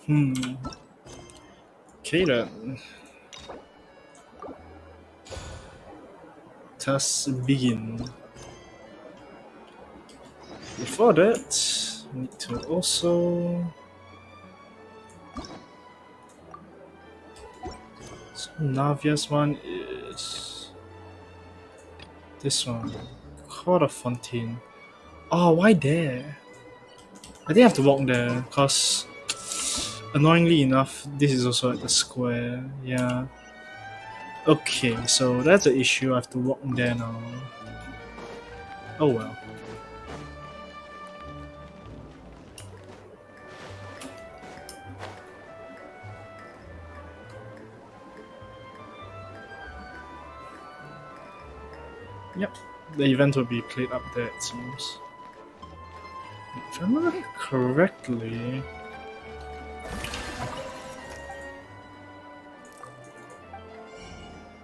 Hmm. Okay then. Test begin. Before that, we need to also. So Navia's one is this one. Court of Fontaine. Oh, why there? I think I have to walk there because annoyingly enough, this is also at the square. Yeah. Okay, so that's the issue. I have to walk there now. Oh well. Yep. The event will be played up there, it seems. If I remember correctly.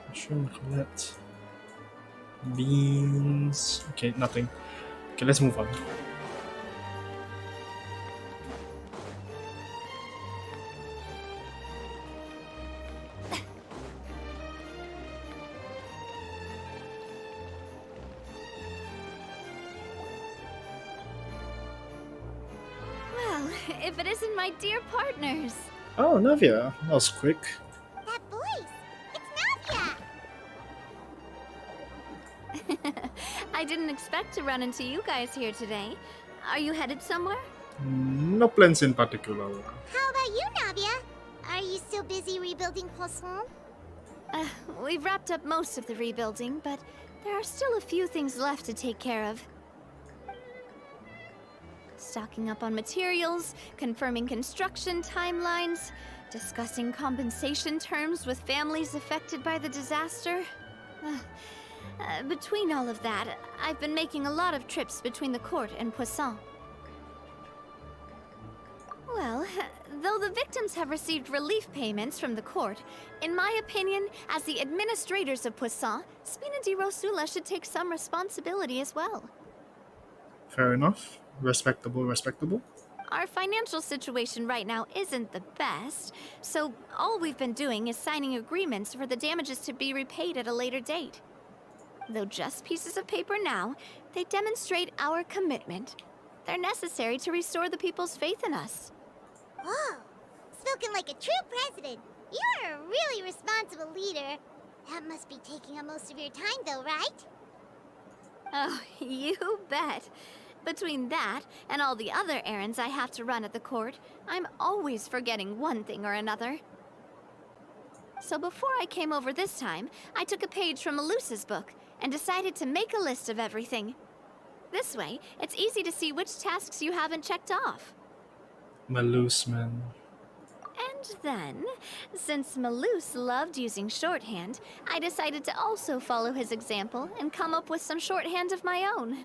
Mushroom collect. Beans. Okay, nothing. Okay, let's move on. Well, if it isn't my dear partners. Oh, Navia. That was quick. That voice! It's Navia! I didn't expect to run into you guys here today. Are you headed somewhere? No plans in particular. How about you, Navia? Are you still busy rebuilding Poisson? Uh, we've wrapped up most of the rebuilding, but there are still a few things left to take care of. Stocking up on materials, confirming construction timelines, discussing compensation terms with families affected by the disaster. Between all of that, I've been making a lot of trips between the court and Poisson. Well, though the victims have received relief payments from the court, in my opinion, as the administrators of Poisson, Spina di Rosula should take some responsibility as well. Fair enough. Respectable, respectable. Our financial situation right now isn't the best, so all we've been doing is signing agreements for the damages to be repaid at a later date. Though just pieces of paper now, they demonstrate our commitment. They're necessary to restore the people's faith in us. Whoa! Spoken like a true president. You're a really responsible leader. That must be taking up most of your time, though, right? Oh, you bet. Between that and all the other errands I have to run at the court, I'm always forgetting one thing or another. So before I came over this time, I took a page from Melusa's book and decided to make a list of everything. This way, it's easy to see which tasks you haven't checked off. Malus, man. And then, since Malus loved using shorthand, I decided to also follow his example and come up with some shorthand of my own.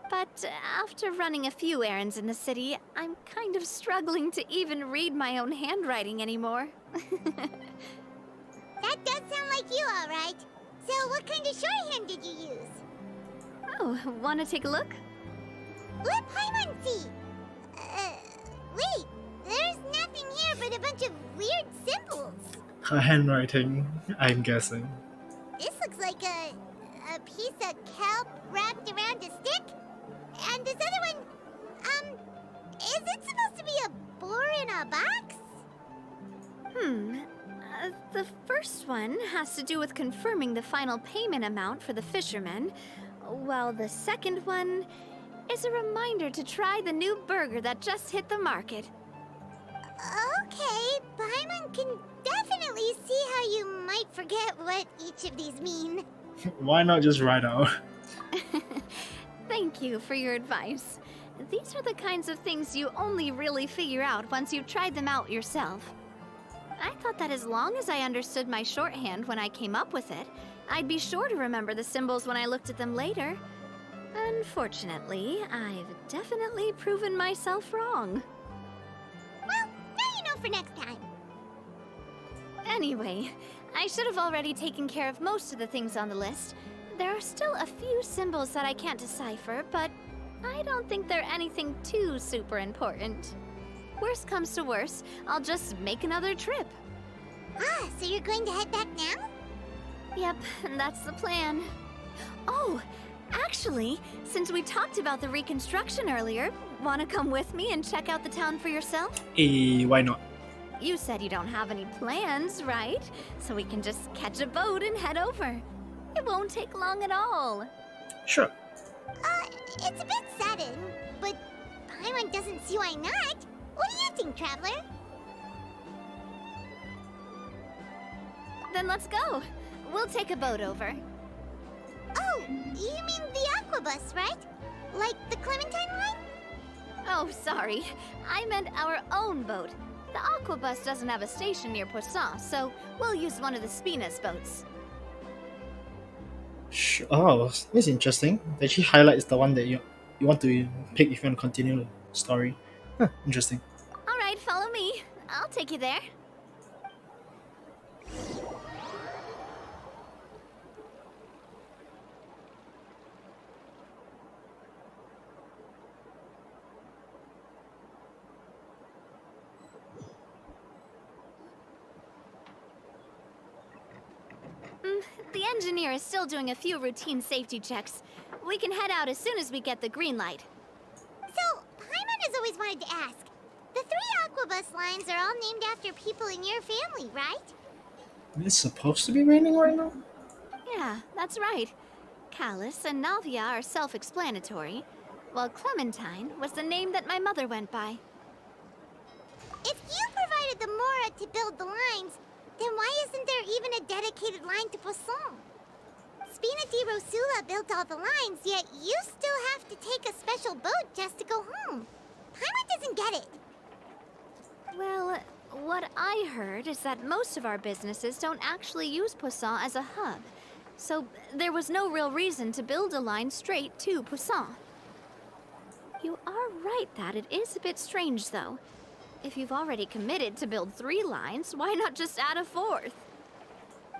But after running a few errands in the city, I'm kind of struggling to even read my own handwriting anymore. That does sound like you, all right. So what kind of shorthand did you use? Oh, wanna take a look? Let Paimon see. Wait. There's nothing here but a bunch of weird symbols. Her handwriting, I'm guessing. This looks like a piece of kelp wrapped around a stick. And this other one, is it supposed to be a boar in a box? The first one has to do with confirming the final payment amount for the fishermen, while the second one is a reminder to try the new burger that just hit the market. Okay, Paimon can definitely see how you might forget what each of these mean. Why not just write out? Thank you for your advice. These are the kinds of things you only really figure out once you've tried them out yourself. I thought that as long as I understood my shorthand when I came up with it, I'd be sure to remember the symbols when I looked at them later. Unfortunately, I've definitely proven myself wrong. Well, now you know for next time. Anyway, I should have already taken care of most of the things on the list. There are still a few symbols that I can't decipher, but I don't think they're anything too super important. Worst comes to worst, I'll just make another trip. Ah, so you're going to head back now? Yep, that's the plan. Oh, actually, since we talked about the reconstruction earlier, wanna come with me and check out the town for yourself? Why not? You said you don't have any plans, right? So we can just catch a boat and head over. It won't take long at all. Sure. It's a bit sudden, but Paimon doesn't see why not. What do you think, Traveler? Then let's go. We'll take a boat over. Oh, you mean the Aquabus, right? Like the Clementine line? Oh, sorry. I meant our own boat. The Aquabus doesn't have a station near Poisson, so we'll use one of the Spina's boats. Oh, this is interesting. It actually highlights the one that you want to pick if you want to continue the story. Huh, interesting. All right, follow me. I'll take you there. The engineer is still doing a few routine safety checks. We can head out as soon as we get the green light. So, Paimon has always wanted to ask. The 3 Aquabus lines are all named after people in your family, right? It's supposed to be raining right now? Yeah, that's right. Callus and Navia are self-explanatory, while Clementine was the name that my mother went by. If you provided the Mora to build the lines, then why isn't there even a dedicated line to Poisson? Spina di Rosula built all the lines, yet you still have to take a special boat just to go home. Paimon doesn't get it. Well, what I heard is that most of our businesses don't actually use Poisson as a hub, so there was no real reason to build a line straight to Poisson. You are right that it is a bit strange, though. If you've already committed to build 3 lines, why not just add a 4th?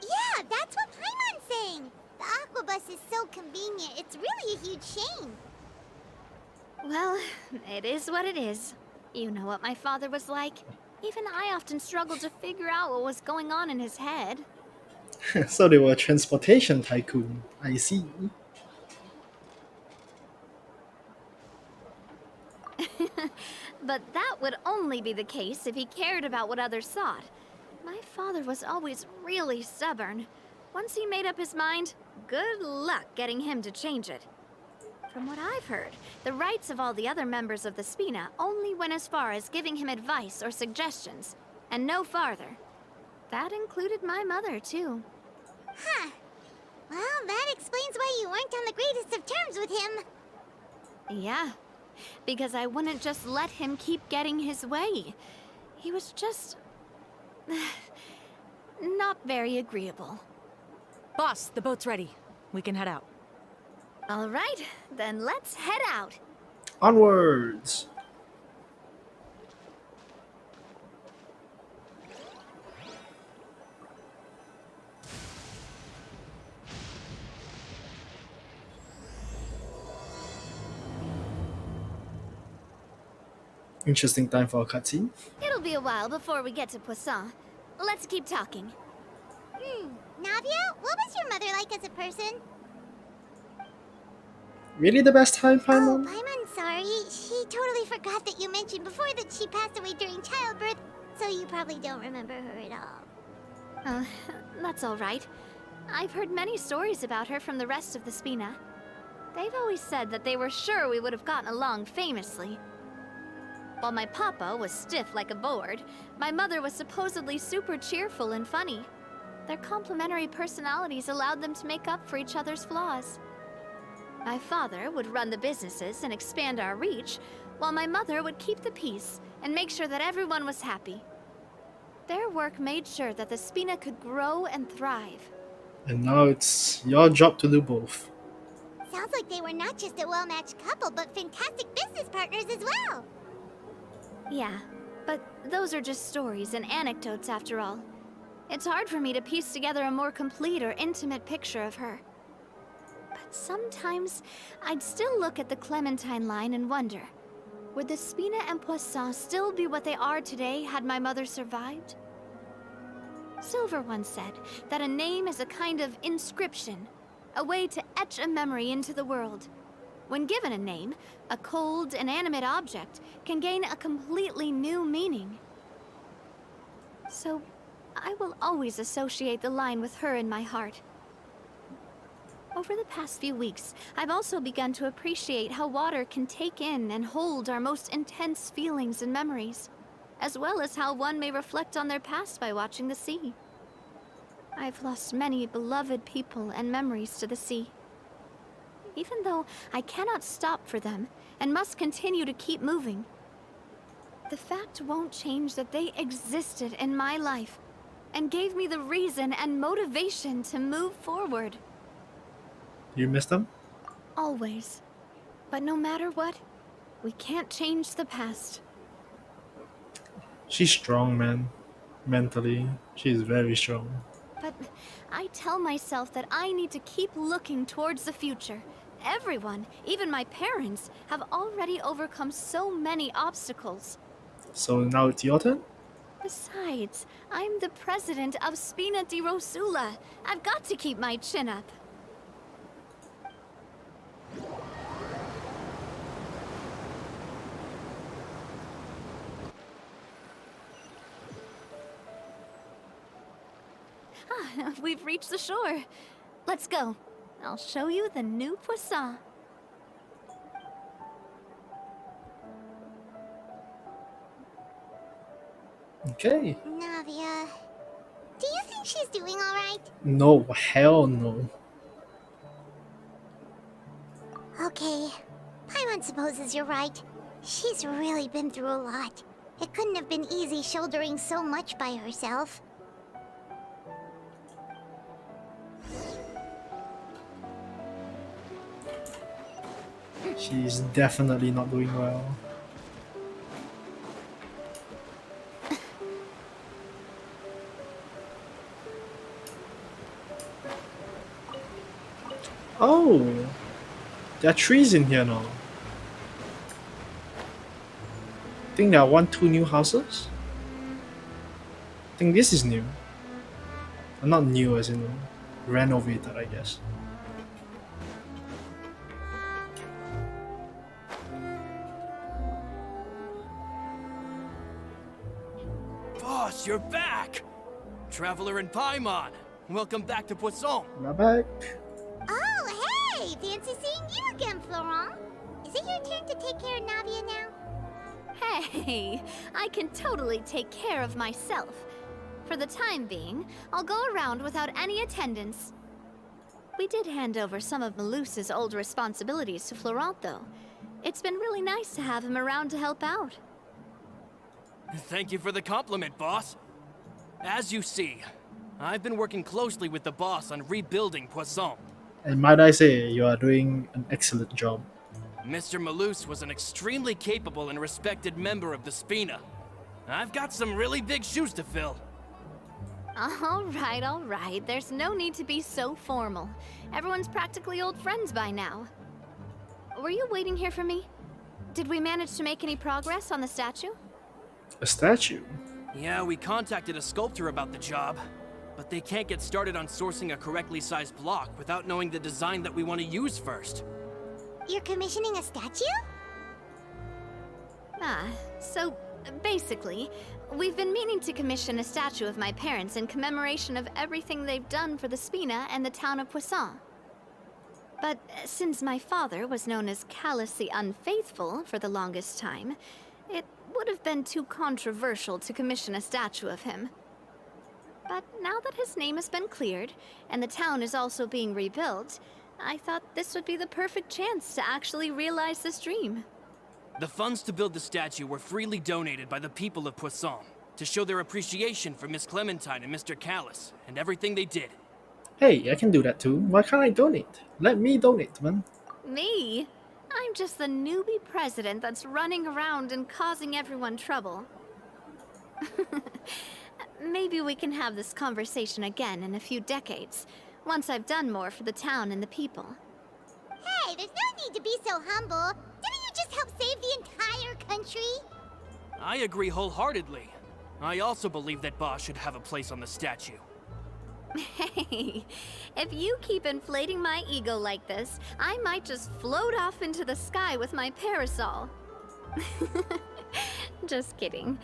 Yeah, that's what Paimon's saying. The Aquabus is so convenient, it's really a huge shame. Well, it is what it is. You know what my father was like. Even I often struggled to figure out what was going on in his head. So they were a transportation tycoon. I see. But that would only be the case if he cared about what others thought. My father was always really stubborn. Once he made up his mind, good luck getting him to change it. From what I've heard, the rights of all the other members of the Spina only went as far as giving him advice or suggestions, and no farther. That included my mother, too. Huh. Well, that explains why you weren't on the greatest of terms with him. Yeah, because I wouldn't just let him keep getting his way. He was just... not very agreeable. Boss, the boat's ready. We can head out. All right, then let's head out. Onwards! Interesting time for a cutscene. It'll be a while before we get to Poisson. Let's keep talking. Navia, what was your mother like as a person? Really the best time, Oh, Paimon? Paimon's sorry. She totally forgot that you mentioned before that she passed away during childbirth, so you probably don't remember her at all. That's all right. I've heard many stories about her from the rest of the Spina. They've always said that they were sure we would have gotten along famously. While my papa was stiff like a board, my mother was supposedly super cheerful and funny. Their complementary personalities allowed them to make up for each other's flaws. My father would run the businesses and expand our reach, while my mother would keep the peace and make sure that everyone was happy. Their work made sure that the Spina could grow and thrive. And now it's your job to do both. Sounds like they were not just a well-matched couple, but fantastic business partners as well. Yeah, but those are just stories and anecdotes after all. It's hard for me to piece together a more complete or intimate picture of her. But sometimes, I'd still look at the Clementine line and wonder, would the Spina and Poisson still be what they are today had my mother survived? Silver once said that a name is a kind of inscription, a way to etch a memory into the world. When given a name, a cold, inanimate object can gain a completely new meaning. So, I will always associate the line with her in my heart. Over the past few weeks, I've also begun to appreciate how water can take in and hold our most intense feelings and memories, as well as how one may reflect on their past by watching the sea. I've lost many beloved people and memories to the sea. Even though I cannot stop for them and must continue to keep moving, the fact won't change that they existed in my life and gave me the reason and motivation to move forward. You miss them? Always. But no matter what, we can't change the past. She's strong, man. Mentally, she's very strong. But I tell myself that I need to keep looking towards the future. Everyone, even my parents, have already overcome so many obstacles. So now it's your turn? Besides, I'm the president of Spina di Rosula. I've got to keep my chin up. Ah, we've reached the shore. Let's go. I'll show you the new Poisson. Okay. Navia, do you think she's doing alright? No, hell no. Okay, Paimon supposes you're right. She's really been through a lot. It couldn't have been easy shouldering so much by herself. She's definitely not doing well. Oh, there are trees in here now. I think there are two new houses. I think this is new. Not new as in renovated, I guess. Boss, you're back! Traveler and Paimon, welcome back to Poisson. Not back. Oh, hey! Fancy seeing you again, Florent. Is it your turn to take care of Navia now? Hey, I can totally take care of myself. For the time being, I'll go around without any attendance. We did hand over some of Malus's old responsibilities to Florent, though. It's been really nice to have him around to help out. Thank you for the compliment, boss. As you see, I've been working closely with the boss on rebuilding Poisson. And might I say, you are doing an excellent job. Mr. Malus was an extremely capable and respected member of the Spina. I've got some really big shoes to fill. All right. There's no need to be so formal. Everyone's practically old friends by now. Were you waiting here for me? Did we manage to make any progress on the statue? A statue? Yeah, we contacted a sculptor about the job, but they can't get started on sourcing a correctly sized block without knowing the design that we want to use first. You're commissioning a statue? So basically, we've been meaning to commission a statue of my parents in commemoration of everything they've done for the Spina and the town of Poisson. But since my father was known as callously unfaithful for the longest time, it would have been too controversial to commission a statue of him. But now that his name has been cleared, and the town is also being rebuilt, I thought this would be the perfect chance to actually realize this dream. The funds to build the statue were freely donated by the people of Poisson to show their appreciation for Miss Clementine and Mr. Callus and everything they did. Hey, I can do that too. Why can't I donate? Let me donate, man. Me? I'm just the newbie president that's running around and causing everyone trouble. Maybe we can have this conversation again in a few decades, once I've done more for the town and the people. Hey, there's no need to be so humble. Didn't you just help save the entire I agree wholeheartedly. I also believe that Boss should have a place on the statue. Hey, if you keep inflating my ego like this, I might just float off into the sky with my parasol. Just kidding.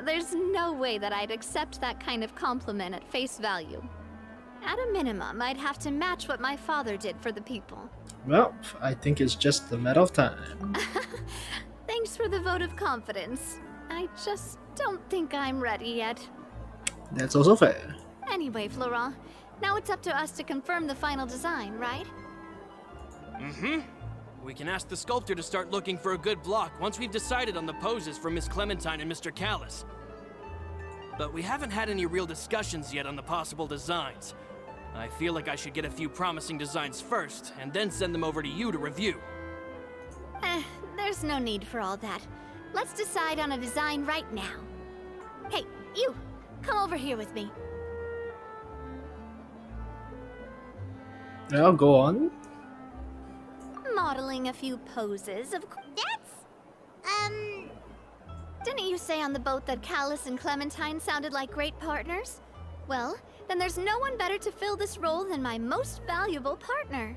There's no way that I'd accept that kind of compliment at face value. At a minimum, I'd have to match what my father did for the people. Well, I think it's just a matter of time. Thanks for the vote of confidence. I just don't think I'm ready yet. That's also fair. Anyway, Florent, now it's up to us to confirm the final design, right? Mm-hmm. We can ask the sculptor to start looking for a good block once we've decided on the poses for Miss Clementine and Mr. Callis. But we haven't had any real discussions yet on the possible designs. I feel like I should get a few promising designs first, and then send them over to you to review. There's no need for all that. Let's decide on a design right now. Hey, you! Come over here with me. I'll go on. Modeling a few poses, of course. Didn't you say on the boat that Callis and Clementine sounded like great partners? Well, then there's no one better to fill this role than my most valuable partner.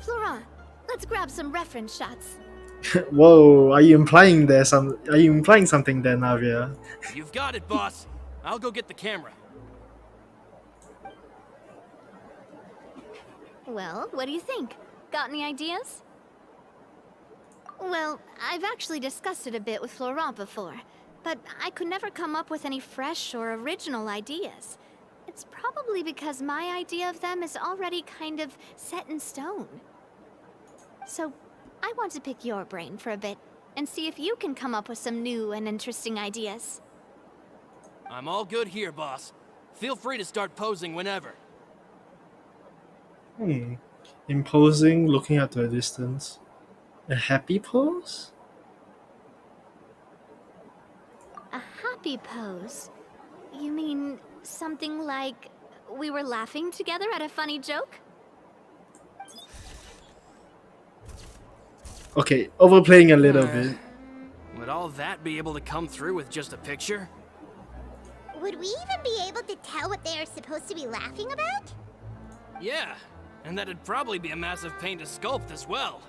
Florent, let's grab some reference shots. Whoa, are you implying something there, Navia? You've got it, boss. I'll go get the camera. Well, what do you think? Got any ideas? Well, I've actually discussed it a bit with Florent before, but I could never come up with any fresh or original ideas. It's probably because my idea of them is already kind of set in stone. So, I want to pick your brain for a bit and see if you can come up with some new and interesting ideas. I'm all good here, boss. Feel free to start posing whenever. Imposing, looking at the distance. A happy pose? A happy pose? You mean something like we were laughing together at a funny joke? Okay, overplaying a little bit. Would all that be able to come through with just a picture? Would we even be able to tell what they are supposed to be laughing about? Yeah, and that'd probably be a massive pain to sculpt as well.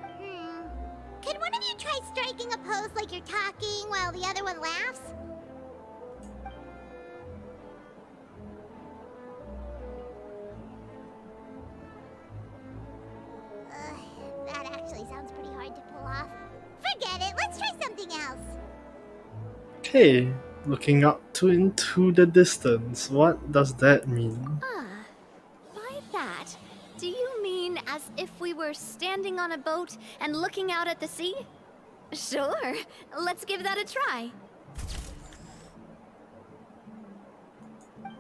Can one of you try striking a pose like you're talking while the other one laughs? That actually sounds pretty hard to pull off. Forget it, let's try something else. Okay, looking up into the distance. What does that mean? By that, do you mean as if we were standing on a boat and looking out at the sea? Sure, let's give that a try.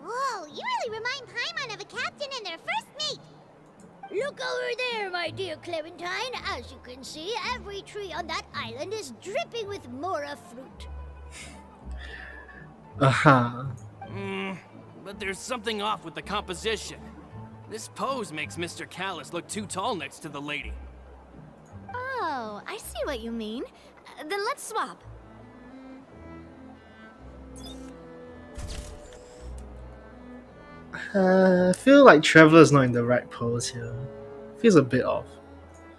Whoa, you really remind Paimon of a captain and their first mate. Look over there, my dear Clementine. As you can see, every tree on that island is dripping with mora fruit. Aha. But there's something off with the composition. This pose makes Mr. Callis look too tall next to the lady. Oh, I see what you mean. Then let's swap. I feel like Traveler's not in the right pose here. Feels a bit off.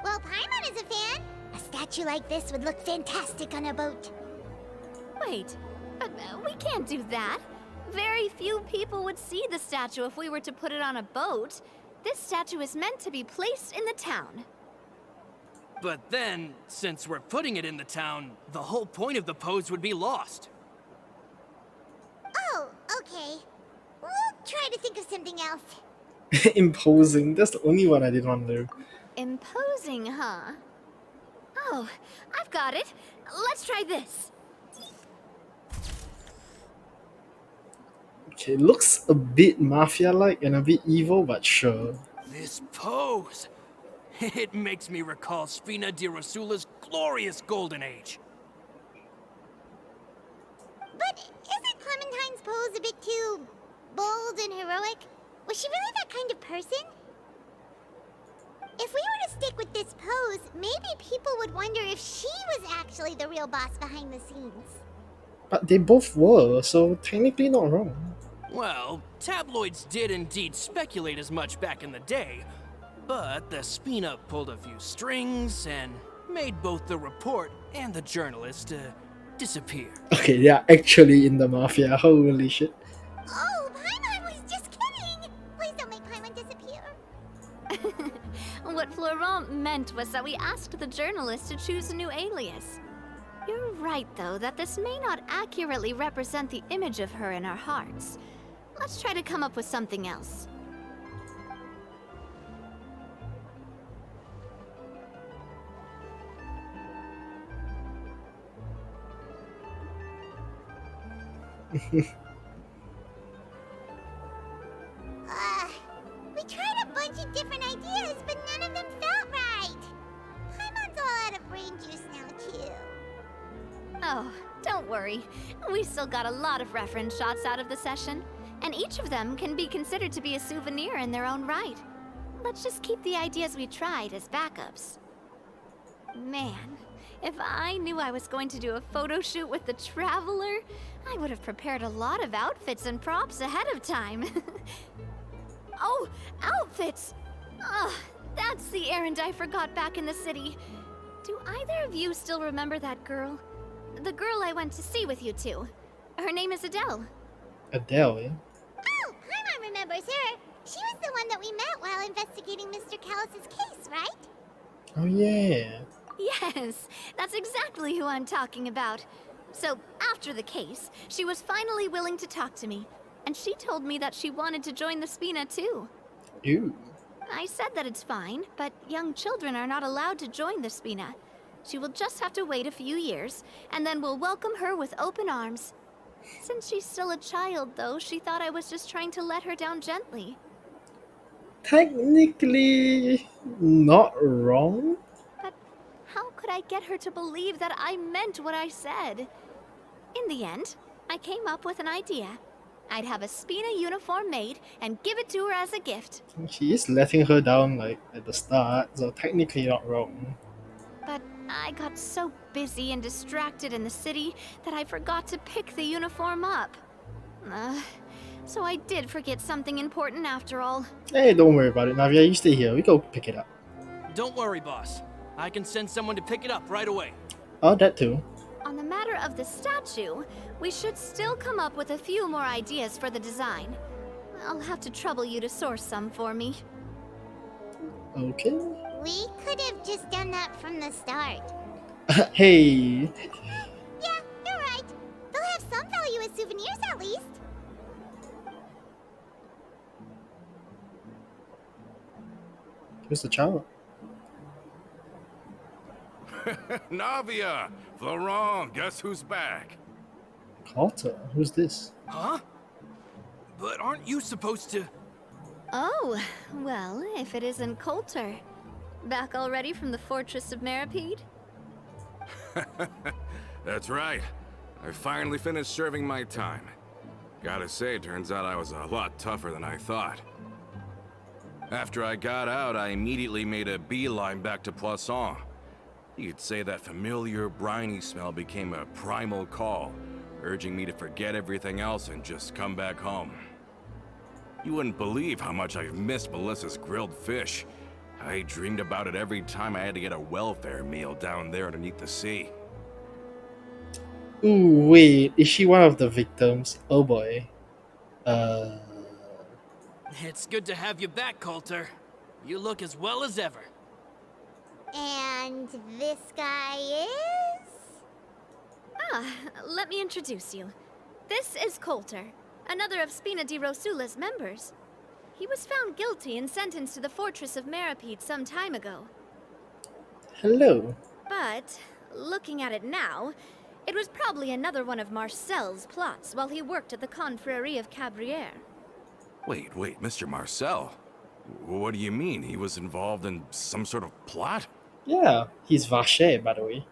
Well, Paimon is a fan. A statue like this would look fantastic on a boat. Wait, but we can't do that. Very few people would see the statue if we were to put it on a boat. This statue is meant to be placed in the town. But then, since we're putting it in the town, the whole point of the pose would be lost. Oh, okay. We'll try to think of something else. Imposing. That's the only one I didn't want to do. Imposing, huh? Oh, I've got it. Let's try this. Okay, looks a bit mafia-like and a bit evil, but sure. This pose! It makes me recall Spina di Rosula's glorious golden age. But isn't Clementine's pose a bit too bold and heroic? Was she really that kind of person? If we were to stick with this pose, maybe people would wonder if she was actually the real boss behind the scenes. But they both were, so technically not wrong. Well, tabloids did indeed speculate as much back in the day, but the Spina pulled a few strings and made both the report and the journalist disappear. Okay, they are actually in the mafia. Holy shit. Oh, Paimon was just kidding! Please don't make Paimon disappear. What Florent meant was that we asked the journalist to choose a new alias. You're right, though, that this may not accurately represent the image of her in our hearts. Let's try to come up with something else. We tried a bunch of different ideas, but none of them felt right. Paimon's all out of brain juice now, too. Oh, don't worry. We still got a lot of reference shots out of the session, and each of them can be considered to be a souvenir in their own right. Let's just keep the ideas we tried as backups. Man, if I knew I was going to do a photo shoot with the Traveler, I would have prepared a lot of outfits and props ahead of time. Oh, outfits! Ugh, that's the errand I forgot back in the city. Do either of you still remember that girl? The girl I went to see with you two. Her name is Adele. Adele, eh? Oh, Paimon remembers her. She was the one that we met while investigating Mr. Callus's case, right? Oh yeah. Yes, that's exactly who I'm talking about. So, after the case, she was finally willing to talk to me. And she told me that she wanted to join the Spina too. Ew. I said that it's fine, but young children are not allowed to join the Spina. She will just have to wait a few years, and then we'll welcome her with open arms. Since she's still a child, though, she thought I was just trying to let her down gently. Technically not wrong. But how could I get her to believe that I meant what I said? In the end, I came up with an idea. I'd have a Spina uniform made and give it to her as a gift. She is letting her down like at the start, so technically not wrong. But I got so busy and distracted in the city that I forgot to pick the uniform up. So I did forget something important after all. Hey, don't worry about it, Navia. You stay here. We go pick it up. Don't worry, boss. I can send someone to pick it up right away. Oh, that too. On the matter of the statue, we should still come up with a few more ideas for the design. I'll have to trouble you to source some for me. Okay. We could have just done that from the start. Hey. Yeah, you're right. They'll have some value as souvenirs at least. Who's the child? Navia! Florent, guess who's back? Carter. Who's this? Huh? But aren't you supposed to... Oh, well, if it isn't Coulter. Back already from the Fortress of Meripede? That's right. I finally finished serving my time. Gotta say, turns out I was a lot tougher than I thought. After I got out, I immediately made a beeline back to Poisson. You could say that familiar, briny smell became a primal call, urging me to forget everything else and just come back home. You wouldn't believe how much I've missed Melissa's grilled fish. I dreamed about it every time I had to get a welfare meal down there underneath the sea. Ooh, wait. Is she one of the victims? Oh boy. It's good to have you back, Coulter. You look as well as ever. And this guy is? Ah, let me introduce you. This is Coulter, another of Spina di Rosula's members. He was found guilty and sentenced to the Fortress of Meripede some time ago. Hello. But, looking at it now, it was probably another one of Marcel's plots while he worked at the Confrérie of Cabrières. Wait, Mr. Marcel? What do you mean? He was involved in some sort of plot? Yeah, he's Vacher, by the way.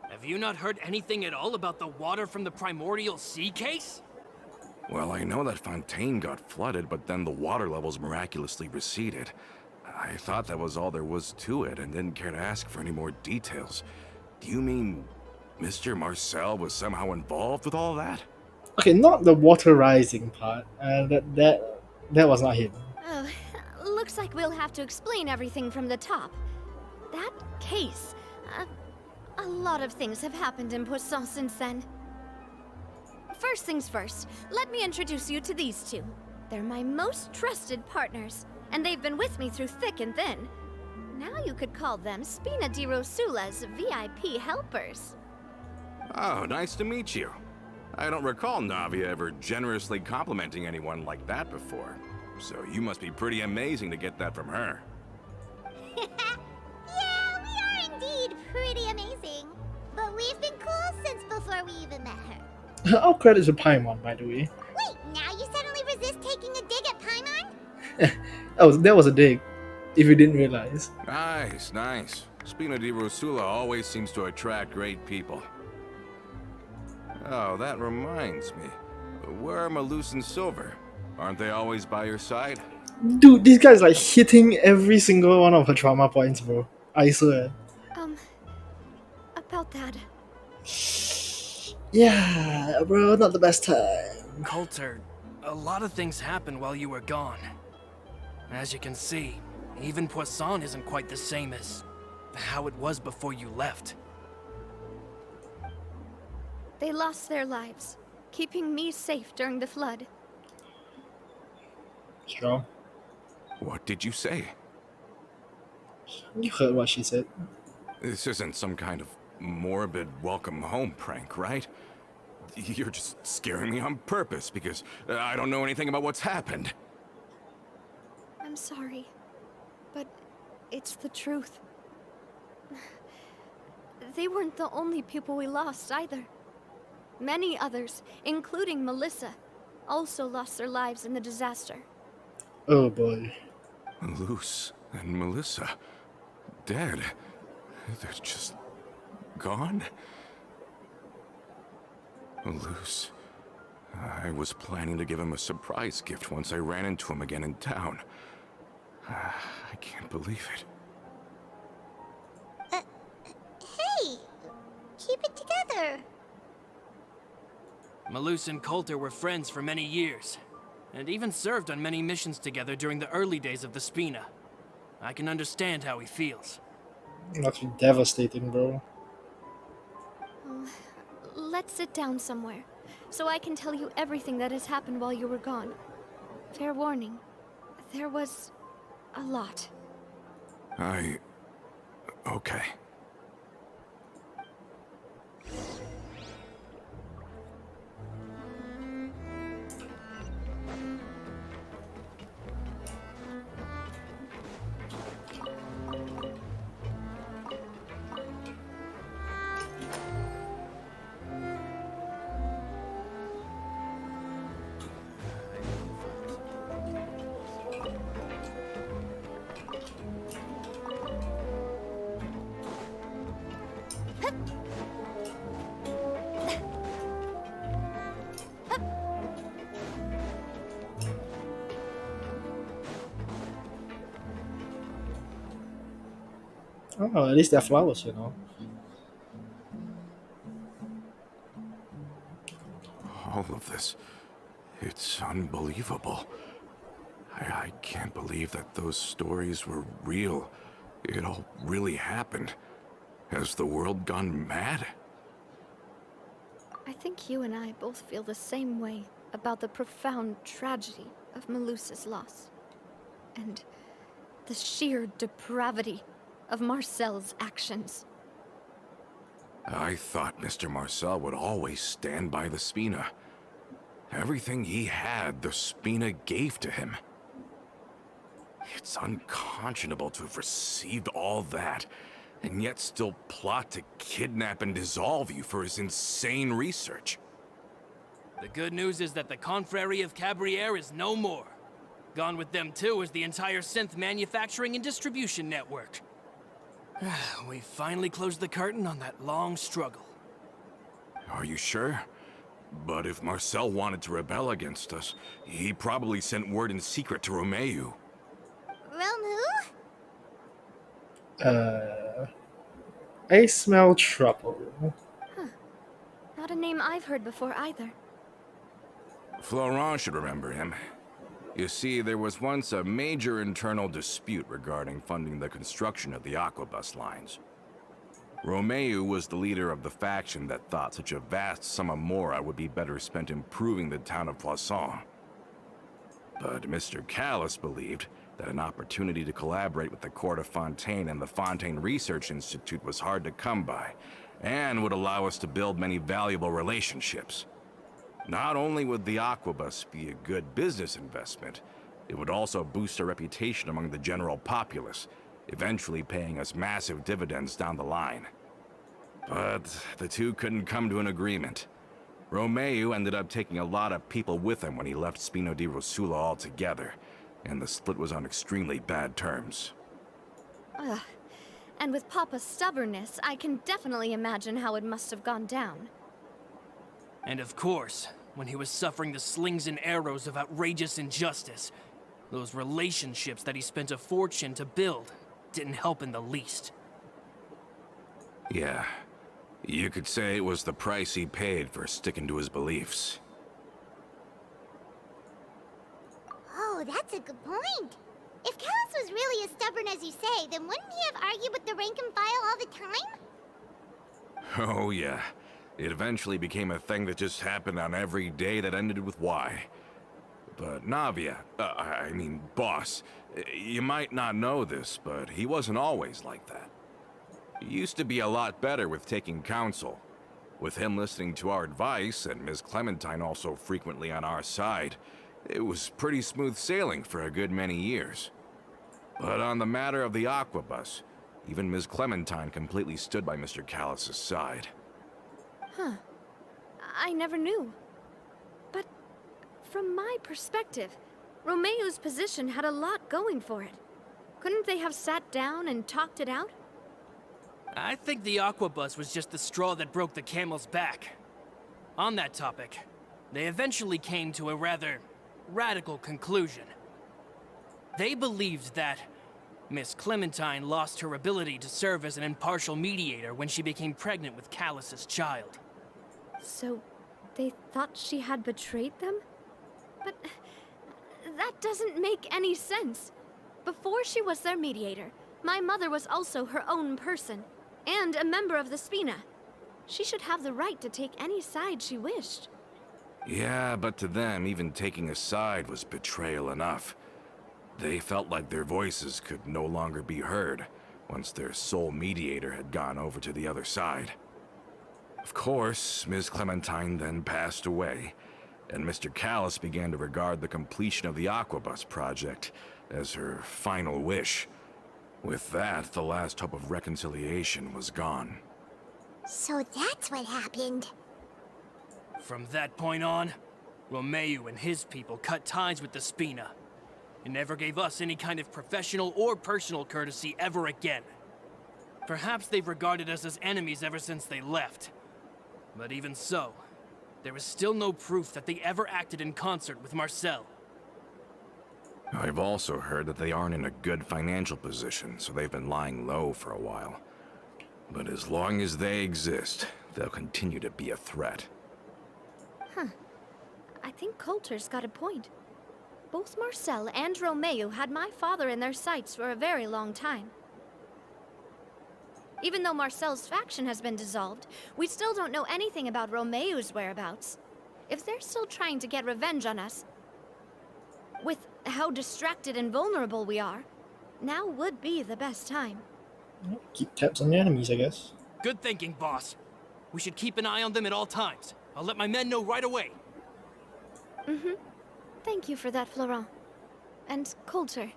Have you not heard anything at all about the water from the primordial sea case? Well, I know that Fontaine got flooded, but then the water levels miraculously receded. I thought that was all there was to it and didn't care to ask for any more details. Do you mean Mr. Marcel was somehow involved with all that? Okay, not the water rising part. That was not him. Oh, looks like we'll have to explain everything from the top. That case. A lot of things have happened in Poisson since then. First things first, let me introduce you to these two. They're my most trusted partners, and they've been with me through thick and thin. Now you could call them Spina di Rosula's VIP helpers. Oh, nice to meet you. I don't recall Navia ever generously complimenting anyone like that before. So you must be pretty amazing to get that from her. Yeah, we are indeed pretty amazing. But we've been cool since before we even met her. All credits to Paimon, by the way. Wait, now you suddenly resist taking a dig at Paimon? That was a dig, if you didn't realize. Nice, nice. Spina di Rosula always seems to attract great people. Oh, that reminds me. Where are Malus and Silver? Aren't they always by your side? Dude, this guy's like hitting every single one of her trauma points, bro. I swear. About that. Yeah, bro, not the best time. Coulter, a lot of things happened while you were gone. As you can see, even Poisson isn't quite the same as how it was before you left. They lost their lives, keeping me safe during the flood. Sure. What did you say? You heard what she said. This isn't some kind of morbid welcome home prank, right? You're just scaring me on purpose because I don't know anything about what's happened. I'm sorry, but it's the truth. They weren't the only people we lost either. Many others, including Melissa, also lost their lives in the disaster. Oh boy. Luce and Melissa, dead. They're just gone? Luce, I was planning to give him a surprise gift once I ran into him again in town. I can't believe it. Hey, keep it together. Malus and Coulter were friends for many years, and even served on many missions together during the early days of the Spina. I can understand how he feels. Must be devastating, bro. Let's sit down somewhere, so I can tell you everything that has happened while you were gone. Fair warning, there was a lot. Okay. Oh, at least they're flowers, you know. All of this, it's unbelievable. I can't believe that those stories were real. It all really happened. Has the world gone mad? I think you and I both feel the same way about the profound tragedy of Melusa's loss. And the sheer depravity of Marcel's actions. I thought Mr. Marcel would always stand by the Spina. Everything he had, the Spina gave to him. It's unconscionable to have received all that, and yet still plot to kidnap and dissolve you for his insane research. The good news is that the Confrérie of Cabriere is no more. Gone with them too is the entire synth manufacturing and distribution network. We finally closed the curtain on that long struggle. Are you sure? But if Marcel wanted to rebel against us, he probably sent word in secret to Romeu. Romu? I smell trouble. Huh. Not a name I've heard before either. Florent should remember him. You see, there was once a major internal dispute regarding funding the construction of the Aquabus lines. Romeo was the leader of the faction that thought such a vast sum of mora would be better spent improving the town of Poisson. But Mr. Callis believed that an opportunity to collaborate with the Court of Fontaine and the Fontaine Research Institute was hard to come by, and would allow us to build many valuable relationships. Not only would the Aquabus be a good business investment, it would also boost our reputation among the general populace, eventually paying us massive dividends down the line. But the two couldn't come to an agreement. Romeo ended up taking a lot of people with him when he left Spino di Rosula altogether, and the split was on extremely bad terms. Ugh. And with Papa's stubbornness, I can definitely imagine how it must have gone down. And of course, when he was suffering the slings and arrows of outrageous injustice, those relationships that he spent a fortune to build didn't help in the least. Yeah, you could say it was the price he paid for sticking to his beliefs. Oh, that's a good point. If Callis was really as stubborn as you say, then wouldn't he have argued with the rank and file all the time? Oh yeah, it eventually became a thing that just happened on every day that ended with Y. But Navia, boss, you might not know this, but he wasn't always like that. He used to be a lot better with taking counsel. With him listening to our advice, and Ms. Clementine also frequently on our side, it was pretty smooth sailing for a good many years. But on the matter of the Aquabus, even Ms. Clementine completely stood by Mr. Callis' side. Huh. I never knew. But from my perspective, Romeo's position had a lot going for it. Couldn't they have sat down and talked it out? I think the Aquabus was just the straw that broke the camel's back. On that topic, they eventually came to a rather radical conclusion. They believed that Miss Clementine lost her ability to serve as an impartial mediator when she became pregnant with Callus's child. So, they thought she had betrayed them? But that doesn't make any sense. Before she was their mediator, my mother was also her own person, and a member of the Spina. She should have the right to take any side she wished. Yeah, but to them, even taking a side was betrayal enough. They felt like their voices could no longer be heard once their sole mediator had gone over to the other side. Of course, Ms. Clementine then passed away, and Mr. Callis began to regard the completion of the Aquabus project as her final wish. With that, the last hope of reconciliation was gone. So that's what happened. From that point on, Romeo and his people cut ties with the Spina, and never gave us any kind of professional or personal courtesy ever again. Perhaps they've regarded us as enemies ever since they left. But even so, there is still no proof that they ever acted in concert with Marcel. I've also heard that they aren't in a good financial position, so they've been lying low for a while. But as long as they exist, they'll continue to be a threat. Huh. I think Coulter's got a point. Both Marcel and Romeo had my father in their sights for a very long time. Even though Marcel's faction has been dissolved, we still don't know anything about Romeo's whereabouts. If they're still trying to get revenge on us, with how distracted and vulnerable we are, now would be the best time. Keep tabs on the enemies, I guess. Good thinking, boss. We should keep an eye on them at all times. I'll let my men know right away. Thank you for that, Florent. And Coulter,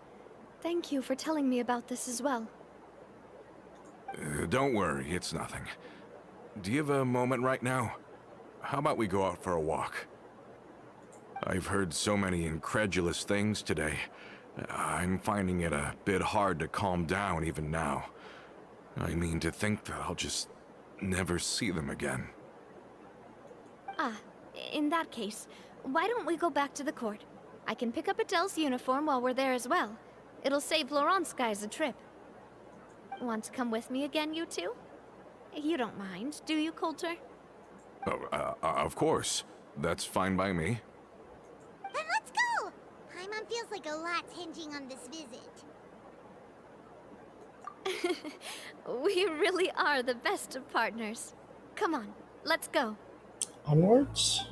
thank you for telling me about this as well. Don't worry, it's nothing. Do you have a moment right now? How about we go out for a walk? I've heard so many incredulous things today. I'm finding it a bit hard to calm down even now. I mean, to think that I'll just never see them again. Ah, in that case, why don't we go back to the court? I can pick up Adele's uniform while we're there as well. It'll save Laurent's guys a trip. Want to come with me again, you two? You don't mind, do you, Coulter? Of course. That's fine by me. Then let's go! Paimon feels like a lot's hinging on this visit. We really are the best of partners. Come on, let's go. Onwards?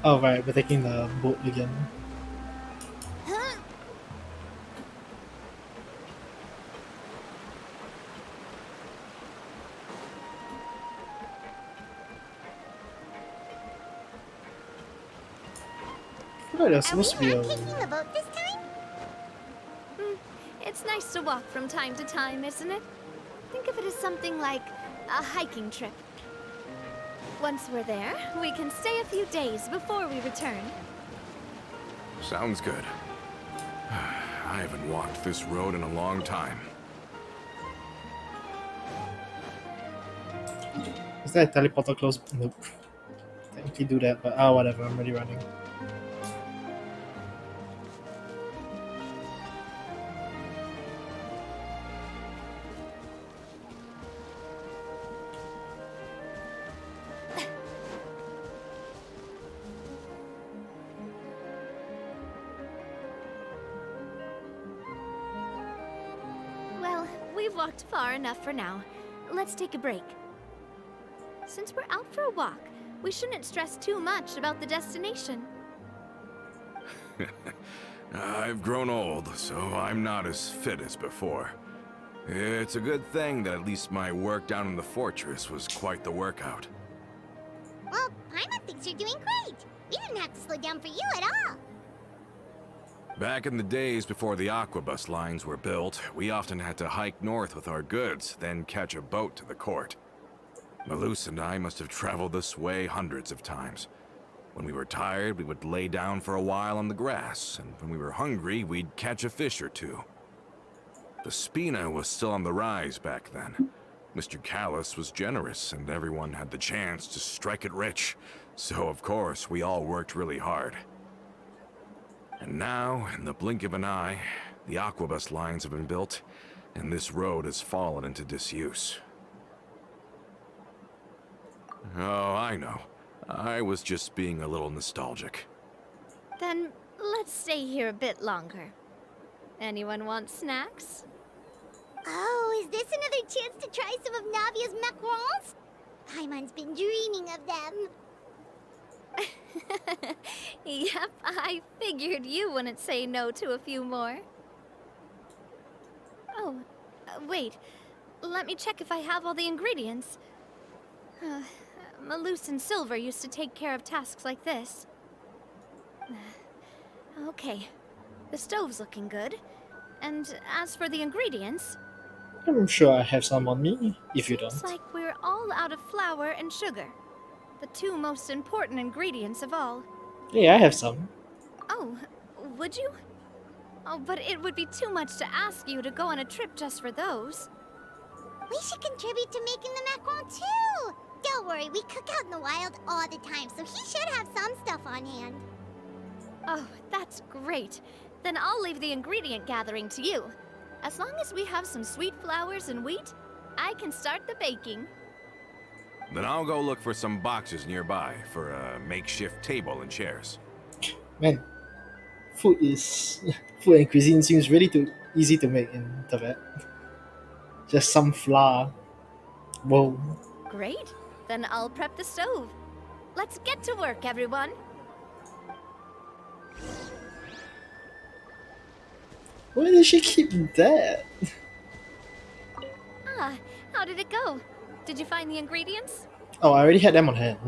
Oh right, we're taking the boat again. Huh? I feel like there's Are we supposed to be not a... taking the boat this time? It's nice to walk from time to time, isn't it? Think of it as something like a hiking trip. Once we're there, we can stay a few days before we return. Sounds good. I haven't walked this road in a long time. Is that a teleporter close? Nope. Technically do that, but whatever, I'm already running. Well, we've walked far enough for now. Let's take a break. Since we're out for a walk, we shouldn't stress too much about the destination. I've grown old, so I'm not as fit as before. It's a good thing that at least my work down in the fortress was quite the workout. Well, Paimon thinks you're doing great. We didn't have to slow down for you at all. Back in the days before the aquabus lines were built, we often had to hike north with our goods, then catch a boat to the court. Malus and I must have traveled this way hundreds of times. When we were tired, we would lay down for a while on the grass, and when we were hungry, we'd catch a fish or two. The Spina was still on the rise back then. Mr. Callis was generous, and everyone had the chance to strike it rich. So, of course, we all worked really hard. And now, in the blink of an eye, the aquabus lines have been built, and this road has fallen into disuse. Oh, I know. I was just being a little nostalgic. Then let's stay here a bit longer. Anyone want snacks? Oh, is this another chance to try some of Navia's macarons? Paimon's been dreaming of them. Yep, I figured you wouldn't say no to a few more. Oh, wait. Let me check if I have all the ingredients. Malus and Silver used to take care of tasks like this. Okay, the stove's looking good. And as for the ingredients... I'm sure I have some on me, if you don't. Seems like we're all out of flour and sugar. The two most important ingredients of all. Yeah, I have some. Oh, would you? Oh, but it would be too much to ask you to go on a trip just for those. We should contribute to making the macaron too. Don't worry, we cook out in the wild all the time, so he should have some stuff on hand. Oh, that's great. Then I'll leave the ingredient gathering to you. As long as we have some sweet flours and wheat, I can start the baking. Then I'll go look for some boxes nearby for a makeshift table and chairs. Man, food and cuisine seems really too easy to make in Tibet. Just some flour. Whoa. Great. Then I'll prep the stove. Let's get to work, everyone. Where did she keep that? Ah, how did it go? Did you find the ingredients? Oh, I already had them on hand.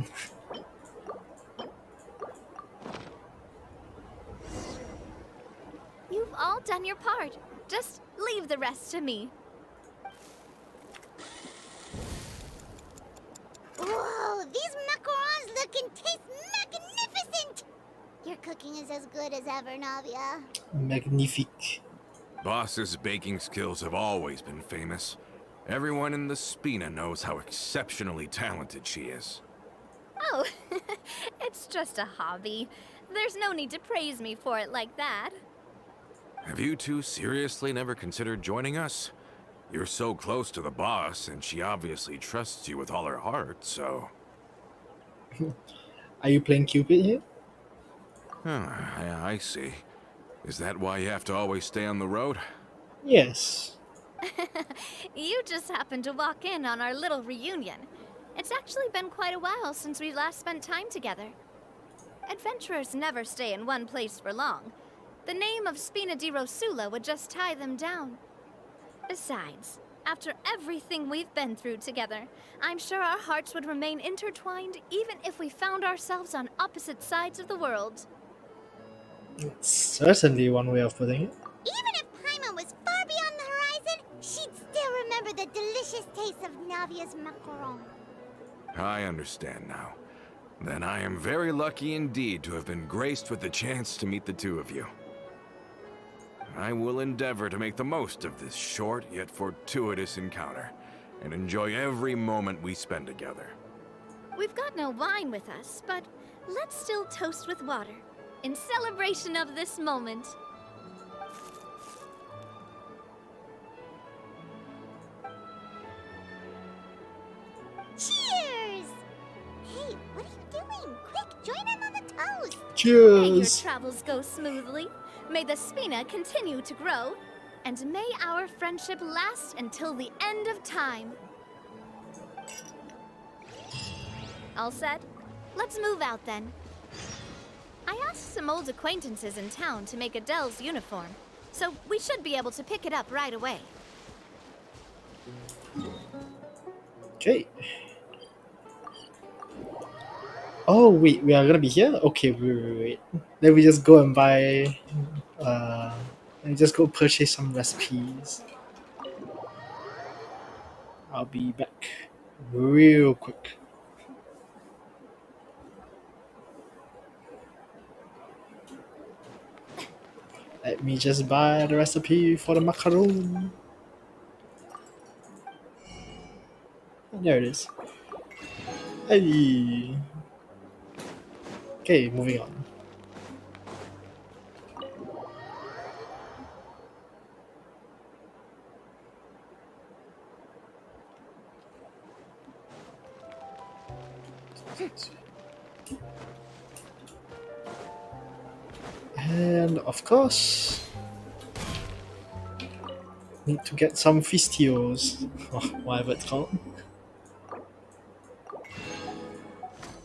You've all done your part. Just leave the rest to me. Whoa, these macarons look and taste magnificent! Your cooking is as good as ever, Navia. Magnifique. Boss's baking skills have always been famous. Everyone in the Spina knows how exceptionally talented she is. Oh, it's just a hobby. There's no need to praise me for it like that. Have you two seriously never considered joining us? You're so close to the boss, and she obviously trusts you with all her heart, so... Are you playing Cupid here? I see. Is that why you have to always stay on the road? Yes. You just happened to walk in on our little reunion. It's actually been quite a while since we last spent time together. Adventurers never stay in one place for long. The name of Spina di Rosula would just tie them down. Besides, after everything we've been through together, I'm sure our hearts would remain intertwined even if we found ourselves on opposite sides of the world. It's certainly one way of putting it. Even if Paimon was far beyond the horizon, she'd still remember the delicious taste of Navia's macaron. I understand now. Then I am very lucky indeed to have been graced with the chance to meet the two of you. I will endeavor to make the most of this short yet fortuitous encounter, and enjoy every moment we spend together. We've got no wine with us, but let's still toast with water, in celebration of this moment. Cheers! Hey, what are you doing? Quick, join in on the toast! May your Cheers! travels go smoothly, may the Spina continue to grow, and may our friendship last until the end of time. All set? Let's move out then. I asked some old acquaintances in town to make Adele's uniform, so we should be able to pick it up right away. Okay. Oh wait, we are gonna be here? Okay, wait. Then we just go and buy and just go purchase some recipes. I'll be back real quick. Let me just buy the recipe for the macaron. There it is. Hey. Okay, moving on. And of course, need to get some fistios, or whatever it's called.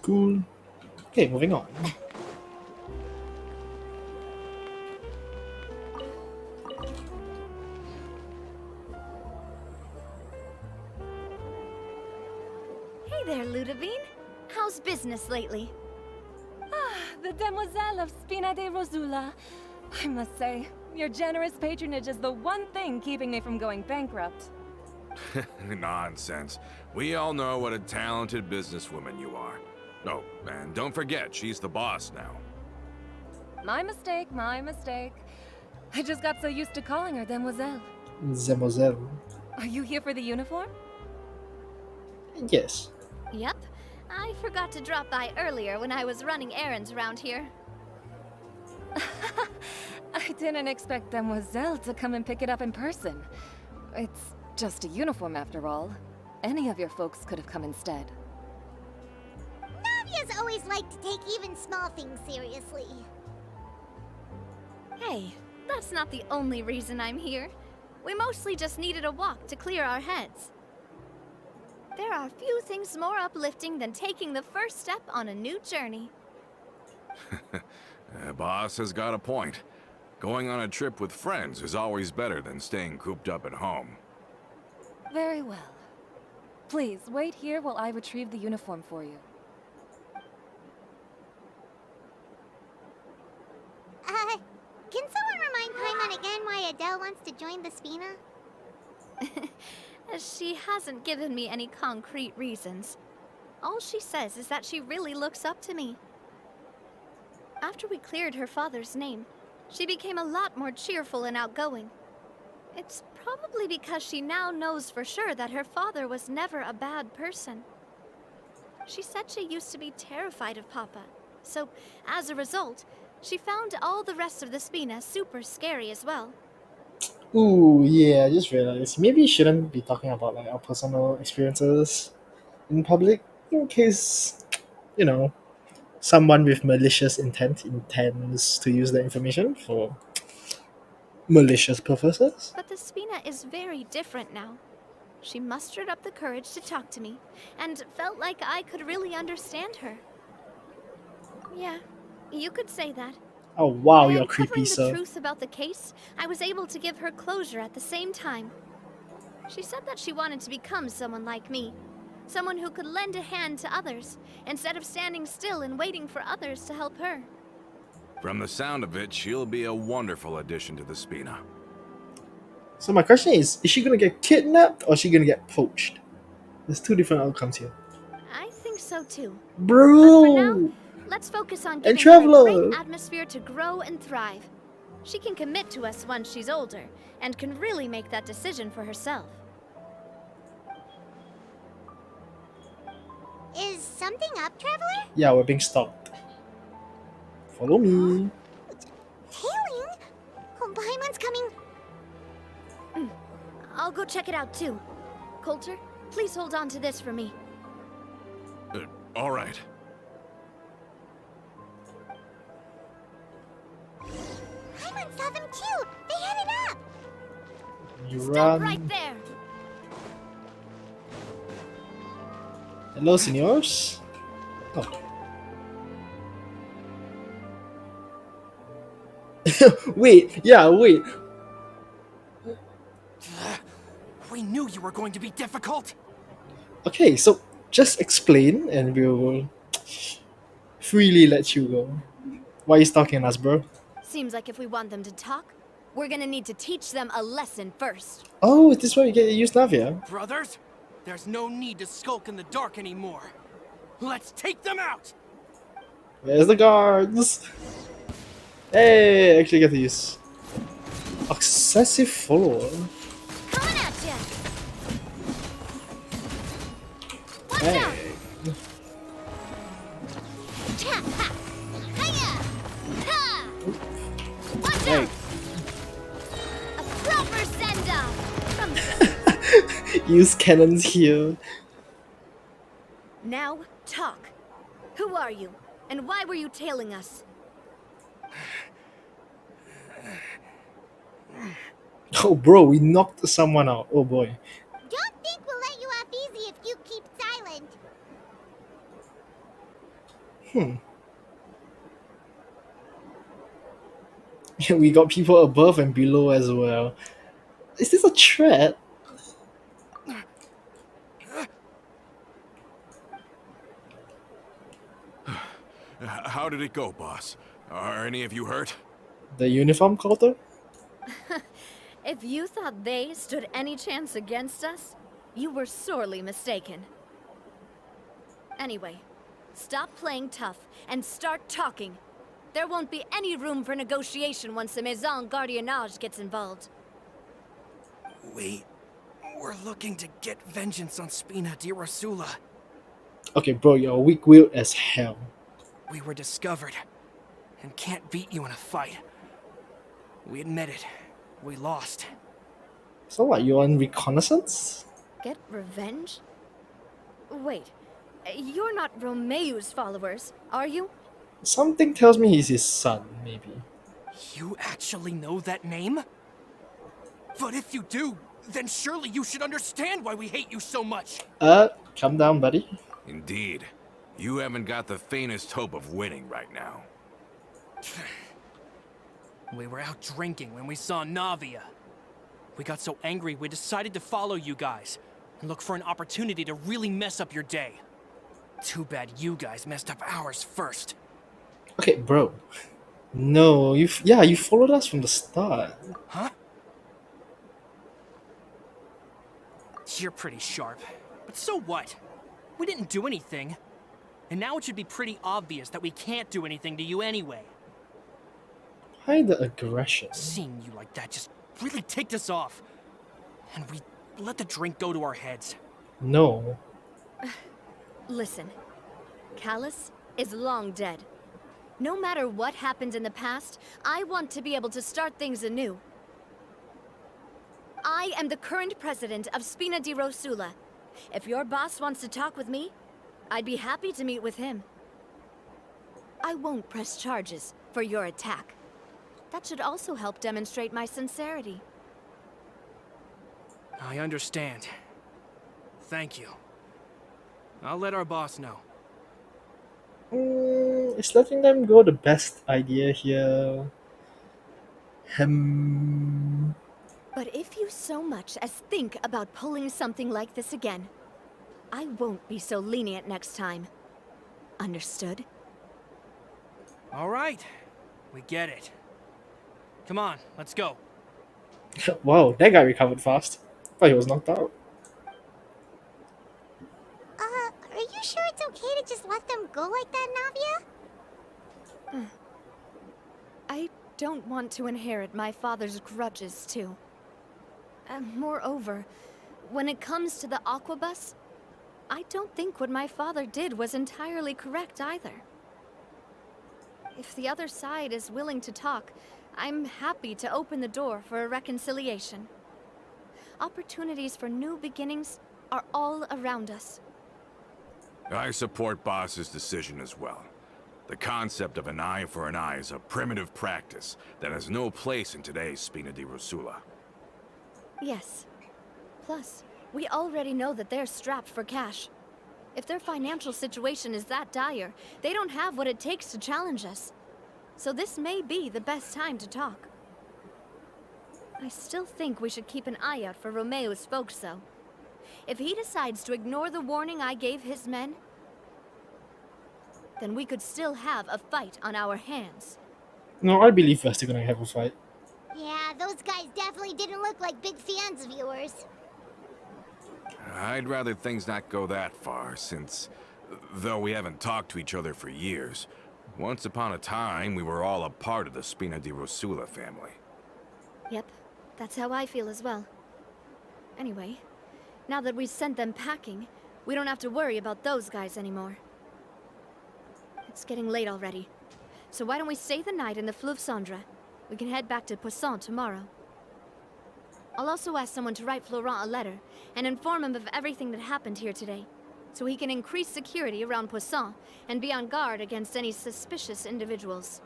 Cool. Okay, moving on. Hey there, Ludovine. How's business lately? The Demoiselle of Spina de Rosula. I must say, your generous patronage is the one thing keeping me from going bankrupt. Nonsense. We all know what a talented businesswoman you are. Oh, and don't forget, she's the boss now. My mistake, my mistake. I just got so used to calling her Demoiselle. Demoiselle. Are you here for the uniform? Yes. Yep. I forgot to drop by earlier when I was running errands around here. I didn't expect Demoiselle to come and pick it up in person. It's just a uniform after all. Any of your folks could have come instead. Navia's always liked to take even small things seriously. Hey, that's not the only reason I'm here. We mostly just needed a walk to clear our heads. There are few things more uplifting than taking the first step on a new journey. Boss has got a point. Going on a trip with friends is always better than staying cooped up at home. Very well. Please, wait here while I retrieve the uniform for you. Can someone remind Paimon again why Adele wants to join the Spina? She hasn't given me any concrete reasons. All she says is that she really looks up to me. After we cleared her father's name, she became a lot more cheerful and outgoing. It's Probably because she now knows for sure that her father was never a bad person. She said she used to be terrified of Papa, so as a result, she found all the rest of the Spina super scary as well. Ooh, yeah, I just realized maybe you shouldn't be talking about like our personal experiences in public in case, you know, someone with malicious intent intends to use the information for malicious purposes. But the Spina is very different now. She mustered up the courage to talk to me, and felt like I could really understand her. Yeah, you could say that. Oh wow, By you're creepy, uncovering the sir. truth about the case, I was able to give her closure at the same time. She said that she wanted to become someone like me. Someone who could lend a hand to others, instead of standing still and waiting for others to help her. From the sound of it, she'll be a wonderful addition to the Spina. So my question is she gonna get kidnapped or is she gonna get poached? There's two different outcomes here. I think so too. But for now, Bro! let's focus on And giving her a great Traveler! atmosphere to grow and thrive. She can commit to us once she's older, and can really make that decision for herself. Is something up, Traveler? Yeah, we're being stalked. Follow me. Tailing? Oh, Paimon's coming. I'll go check it out too. Coulter, please hold on to this for me. All right. Paimon saw them too. They headed up. You Stop run. right there! Hello, senors. Oh. Wait. We knew you were going to be difficult. Okay, so just explain and we'll freely let you go. Why are you stalking us, bro? Seems like if we want them to talk, we're gonna need to teach them a lesson first. Oh, is this why you get to use Navia? Brothers, there's no need to skulk in the dark anymore. Let's take them out! Where's the guards? Hey, I actually get to use excessive follower. Coming at ya! Watch Hey. out! Ha, ha. Hiya! Ha! Watch Hey. out! A proper send-off! Use cannons here. Now, talk. Who are you? And why were you tailing us? Oh, bro, we knocked someone out. Oh boy. Don't think we'll let you off easy if you keep silent. We got people above and below as well. Is this a threat? How did it go, boss? Are any of you hurt? The uniform coulter? If you thought they stood any chance against us, you were sorely mistaken. Anyway, stop playing tough and start talking. There won't be any room for negotiation once the Maison Gardiennage gets involved. We're looking to get vengeance on Spina di Rosula. Okay, bro, you're weak-willed as hell. We were discovered and can't beat you in a fight. We admit it. We lost. So what, you on reconnaissance? Get revenge? Wait, you're not Romeu's followers, are you? Something tells me he's his son, maybe. You actually know that name? But if you do, then surely you should understand why we hate you so much. Calm down, buddy. Indeed. You haven't got the faintest hope of winning right now. We were out drinking when we saw Navia. We got so angry we decided to follow you guys and look for an opportunity to really mess up your day. Too bad you guys messed up ours first. Okay, bro. No, you followed us from the start. Huh? You're pretty sharp. But so what? We didn't do anything. And now it should be pretty obvious that we can't do anything to you anyway. Why the aggression? Seeing you like that just really ticked us off. and we let the drink go to our heads. No. Listen, Callus is long dead. No matter what happened in the past, I want to be able to start things anew. I am the current president of Spina di Rosula. If your boss wants to talk with me, I'd be happy to meet with him. I won't press charges for your attack. That should also help demonstrate my sincerity. I understand. Thank you. I'll let our boss know. Is letting them go the best idea here? Hmm. But if you so much as think about pulling something like this again, I won't be so lenient next time. Understood? All right. We get it. Come on, let's go. Wow, that guy recovered fast. Thought he was knocked out. Are you sure it's okay to just let them go like that, Navia? I don't want to inherit my father's grudges, too. Moreover, when it comes to the Aquabus, I don't think what my father did was entirely correct either. If the other side is willing to talk, I'm happy to open the door for a reconciliation. Opportunities for new beginnings are all around us. I support Boss's decision as well. The concept of an eye for an eye is a primitive practice that has no place in today's Spina di Rosula. Yes. Plus, we already know that they're strapped for cash. If their financial situation is that dire, they don't have what it takes to challenge us. So this may be the best time to talk. I still think we should keep an eye out for Romeo's folks, though. If he decides to ignore the warning I gave his men, then we could still have a fight on our hands. No, I believe we're still gonna have a fight. Yeah, those guys definitely didn't look like big fans of yours. I'd rather things not go that far, since, though we haven't talked to each other for years, once upon a time we were all a part of the Spina di Rosula family. Yep, that's how I feel as well. Anyway, now that we've sent them packing, we don't have to worry about those guys anymore. It's getting late already, so why don't we stay the night in the Fleuve Cendre? We can head back to Poisson tomorrow. I'll also ask someone to write Florent a letter and inform him of everything that happened here today, so he can increase security around Poisson and be on guard against any suspicious individuals.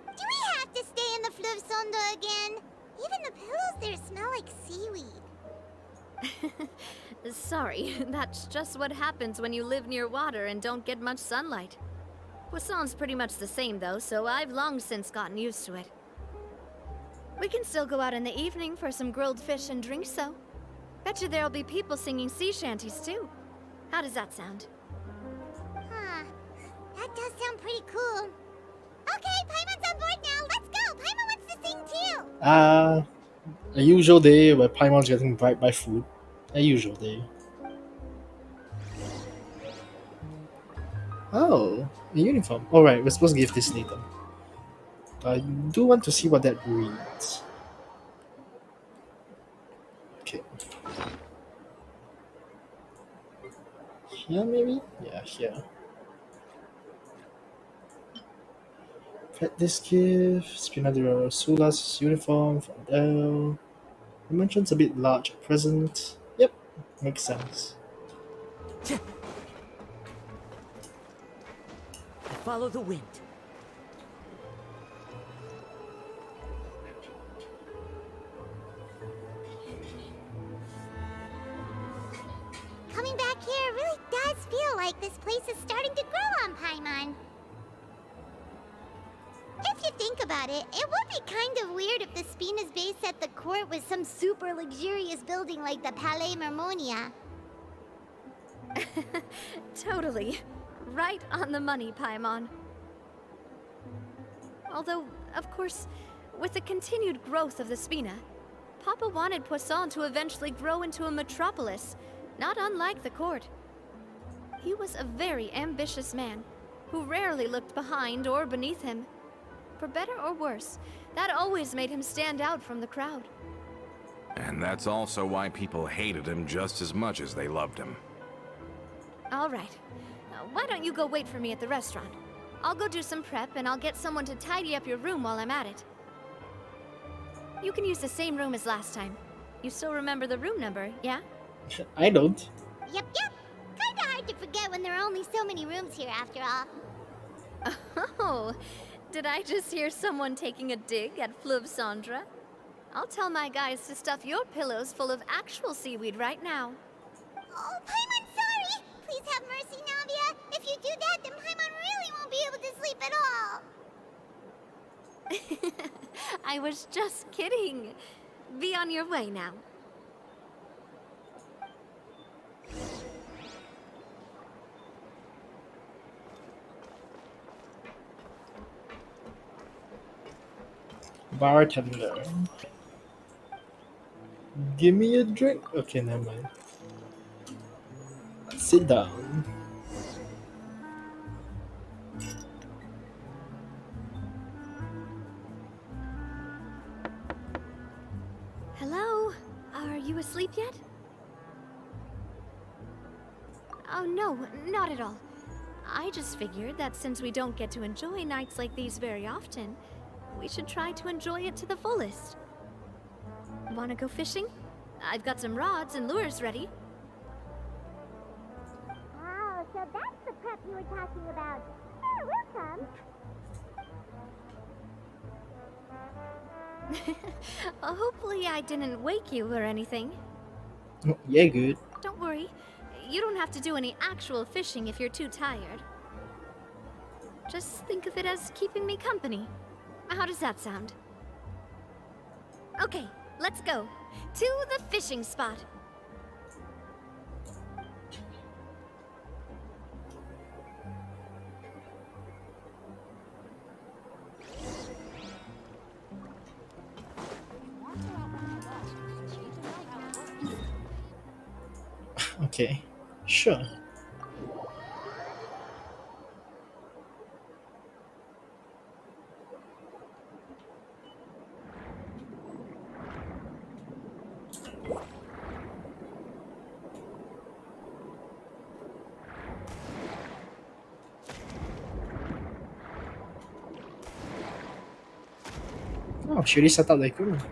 Do we have to stay in the Fleuve Cendre again? Even the pillows there smell like seaweed. Sorry, that's just what happens when you live near water and don't get much sunlight. Poisson's pretty much the same though, so I've long since gotten used to it. We can still go out in the evening for some grilled fish and drinks, though. Bet you there'll be people singing sea shanties, too. How does that sound? Huh. That does sound pretty cool. Okay, Paimon's on board now. Let's go. Paimon wants to sing too. A usual day where Paimon's getting bribed by food. A usual day. Oh, a uniform. Alright, we're supposed to give this later. I do want to see what that reads. Okay. Here, maybe? Yeah, here. Pet this gift. Spina di Rosula's uniform from Dell. Dimensions a bit large at present. Yep, makes sense. I follow the wind. Coming back here really does feel like this place is starting to grow on Paimon. If you think about it, it would be kind of weird if the Spina's base at the court was some super luxurious building like the Palais Mermonia. Totally. Right on the money, Paimon. Although, of course, with the continued growth of the Spina, Papa wanted Poisson to eventually grow into a metropolis, not unlike the court. He was a very ambitious man, who rarely looked behind or beneath him. For better or worse, that always made him stand out from the crowd. And that's also why people hated him just as much as they loved him. All right. Why don't you go wait for me at the restaurant? I'll go do some prep and I'll get someone to tidy up your room while I'm at it. You can use the same room as last time. You still remember the room number, yeah? I don't. Yep. Kinda hard to forget when there are only so many rooms here after all. Oh, did I just hear someone taking a dig at Fleuve Cendre? I'll tell my guys to stuff your pillows full of actual seaweed right now. Oh, Paimon, sorry! Please have mercy, Navia. If you do that, then Paimon really won't be able to sleep at all. I was just kidding. Be on your way now. Bartender. Give me a drink. Okay, never mind. Sit down. Hello? Are you asleep yet? Oh no, not at all. I just figured that since we don't get to enjoy nights like these very often, we should try to enjoy it to the fullest. Wanna go fishing? I've got some rods and lures ready. Oh, so that's the prep you were talking about. Sure, we'll come. Hopefully I didn't wake you or anything. Yeah, good. Don't worry. You don't have to do any actual fishing if you're too tired. Just think of it as keeping me company. How does that sound? Okay, let's go. To the fishing spot. Okay, sure. Oh, she already set up the equipment.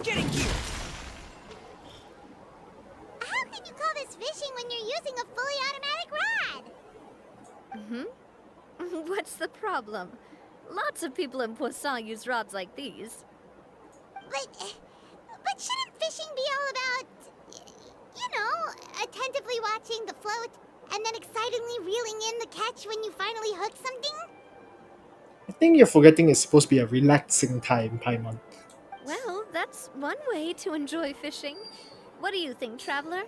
Getting here! How can you call this fishing when you're using a fully automatic rod? What's the problem? Lots of people in Poisson use rods like these. But shouldn't fishing be all about, you know, attentively watching the float and then excitedly reeling in the catch when you finally hook something? I think you're forgetting it's supposed to be a relaxing time, Paimon. Well, that's one way to enjoy fishing. What do you think, Traveler?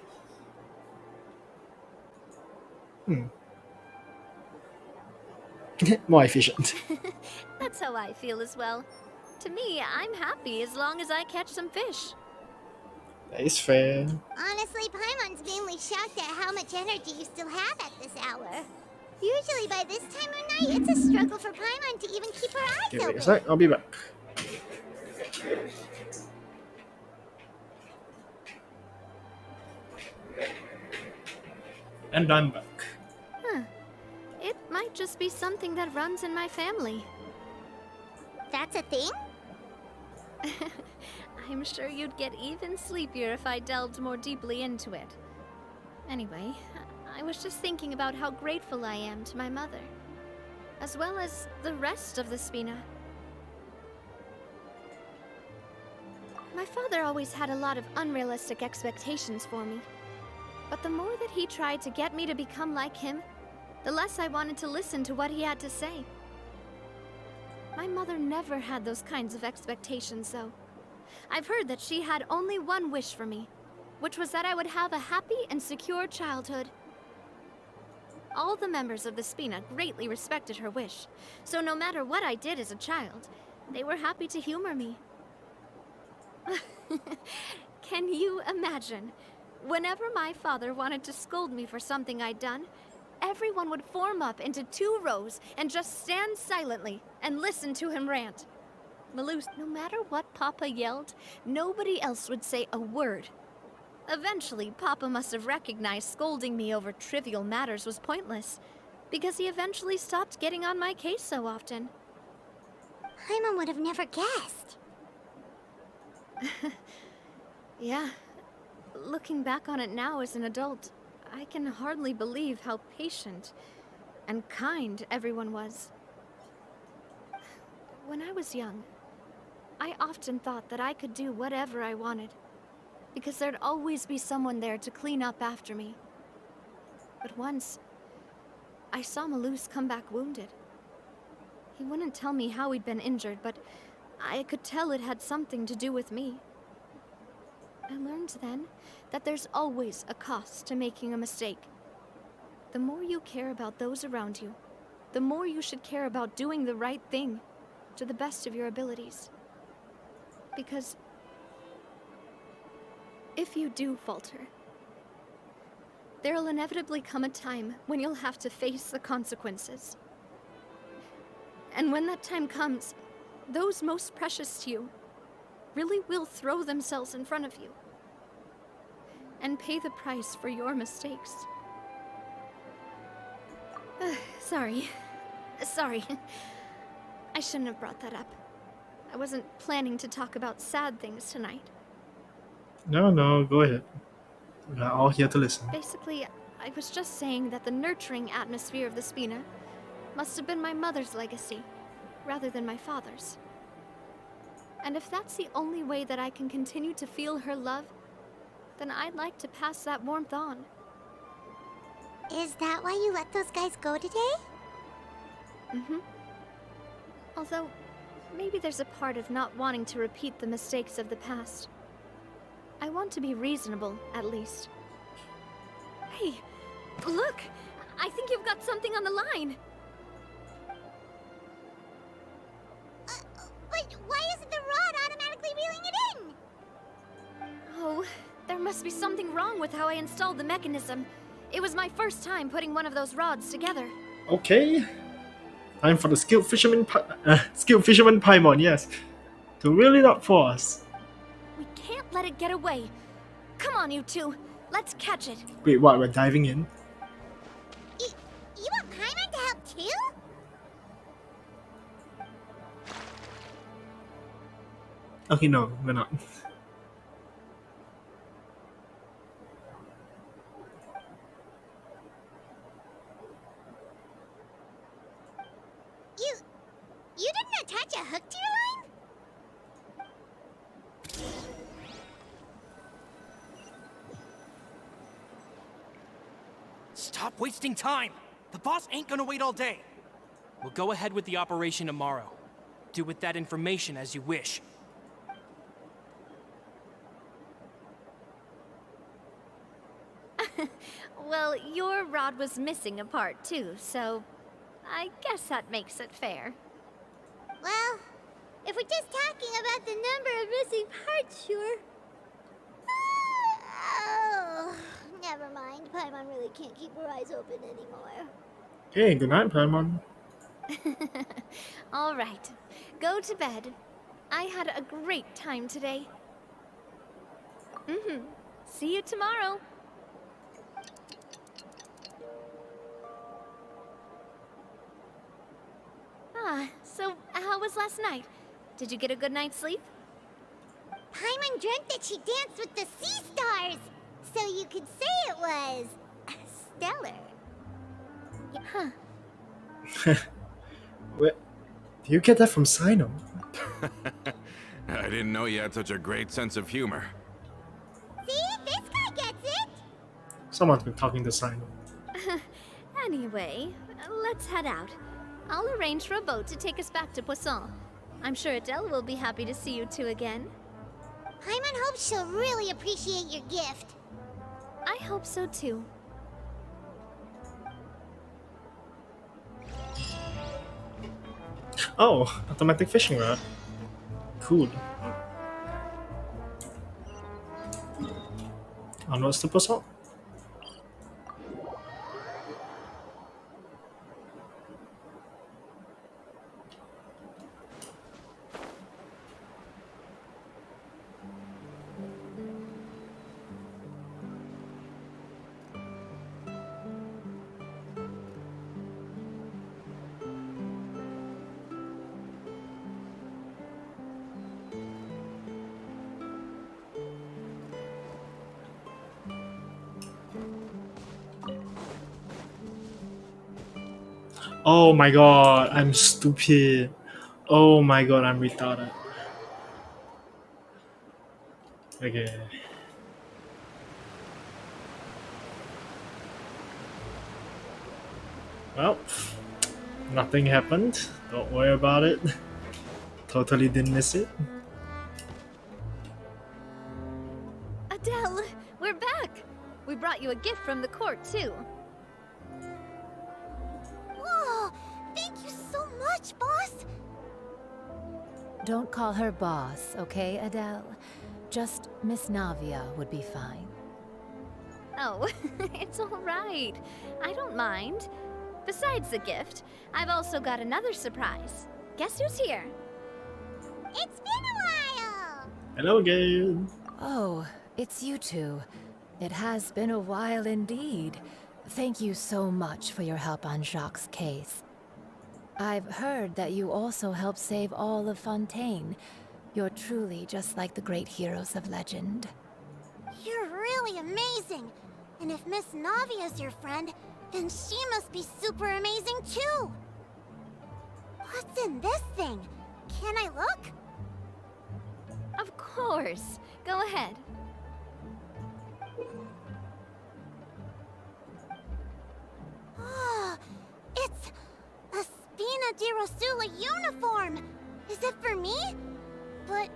More efficient. That's how I feel as well. To me, I'm happy as long as I catch some fish. That is fair. Honestly, Paimon's mainly shocked at how much energy you still have at this hour. Usually by this time of night, it's a struggle for Paimon to even keep her eyes Okay, wait open. a sec, I'll be back. And I'm back. It might just be something that runs in my family. That's a thing? I'm sure you'd get even sleepier if I delved more deeply into it. Anyway, I was just thinking about how grateful I am to my mother, as well as the rest of the Spina. My father always had a lot of unrealistic expectations for me. But the more that he tried to get me to become like him, the less I wanted to listen to what he had to say. My mother never had those kinds of expectations, though. I've heard that she had only one wish for me, which was that I would have a happy and secure childhood. All the members of the Spina greatly respected her wish, so no matter what I did as a child, they were happy to humor me. Can you imagine? Whenever my father wanted to scold me for something I'd done, everyone would form up into 2 rows and just stand silently and listen to him rant. Malus, no matter what Papa yelled, nobody else would say a word. Eventually, Papa must have recognized scolding me over trivial matters was pointless, because he eventually stopped getting on my case so often. Paimon would have never guessed. Yeah. Looking back on it now as an adult, I can hardly believe how patient and kind everyone was. When I was young, I often thought that I could do whatever I wanted, because there'd always be someone there to clean up after me. But once, I saw Malus come back wounded. He wouldn't tell me how he'd been injured, but I could tell it had something to do with me. I learned then that there's always a cost to making a mistake. The more you care about those around you, the more you should care about doing the right thing to the best of your abilities. Because if you do falter, there'll inevitably come a time when you'll have to face the consequences. And when that time comes, those most precious to you really will throw themselves in front of you and pay the price for your mistakes. Sorry. I shouldn't have brought that up. I wasn't planning to talk about sad things tonight. No, go ahead. We're all here to listen. Basically, I was just saying that the nurturing atmosphere of the Spina must have been my mother's legacy, rather than my father's. And if that's the only way that I can continue to feel her love, then I'd like to pass that warmth on. Is that why you let those guys go today? Mm-hmm. Although, maybe there's a part of not wanting to repeat the mistakes of the past. I want to be reasonable, at least. Hey, look! I think you've got something on the line! But why isn't the rod automatically reeling it in? Oh, there must be something wrong with how I installed the mechanism. It was my first time putting one of those rods together. Okay. Time for the skilled fisherman Paimon, yes. To reel it up for us. We can't let it get away. Come on, you two. Let's catch it. Wait, what? We're diving in? You want Paimon to help too? Okay, no, we're not. You didn't attach a hook to your line? Stop wasting time! The boss ain't gonna wait all day. We'll go ahead with the operation tomorrow. Do with that information as you wish. Well, your rod was missing a part too, so I guess that makes it fair. Well, if we're just talking about the number of missing parts, sure. Oh, never mind. Paimon really can't keep her eyes open anymore. Okay, good night, Paimon. All right, go to bed. I had a great time today. See you tomorrow. So how was last night? Did you get a good night's sleep? Paimon dreamt that she danced with the sea stars, so you could say it was stellar. Huh. Where do you get that from Sino? I didn't know you had such a great sense of humor. See, this guy gets it. Someone's been talking to Sino. Anyway, let's head out. I'll arrange for a boat to take us back to Poisson. I'm sure Adele will be happy to see you two again. Paimon hopes she'll really appreciate your gift. I hope so too. Oh, automatic fishing rod. Cool. Onwards to Poisson. Oh my god, I'm stupid. Oh my god, I'm retarded. Okay. Well, nothing happened. Don't worry about it. Totally didn't miss it. Adele, we're back! We brought you a gift from the court, too. Whoa! Thank you so much, boss! Don't call her boss, okay, Adele? Just Miss Navia would be fine. Oh, it's all right. I don't mind. Besides the gift, I've also got another surprise. Guess who's here? It's been a while! Hello again. Oh, it's you two. It has been a while indeed. Thank you so much for your help on Jacques' case. I've heard that you also helped save all of Fontaine. You're truly just like the great heroes of legend. You're really amazing! And if Miss Navia's your friend, then she must be super amazing too! What's in this thing? Can I look? Of course. Go ahead. Oh, it's a Spina di Rosula uniform! Is it for me? But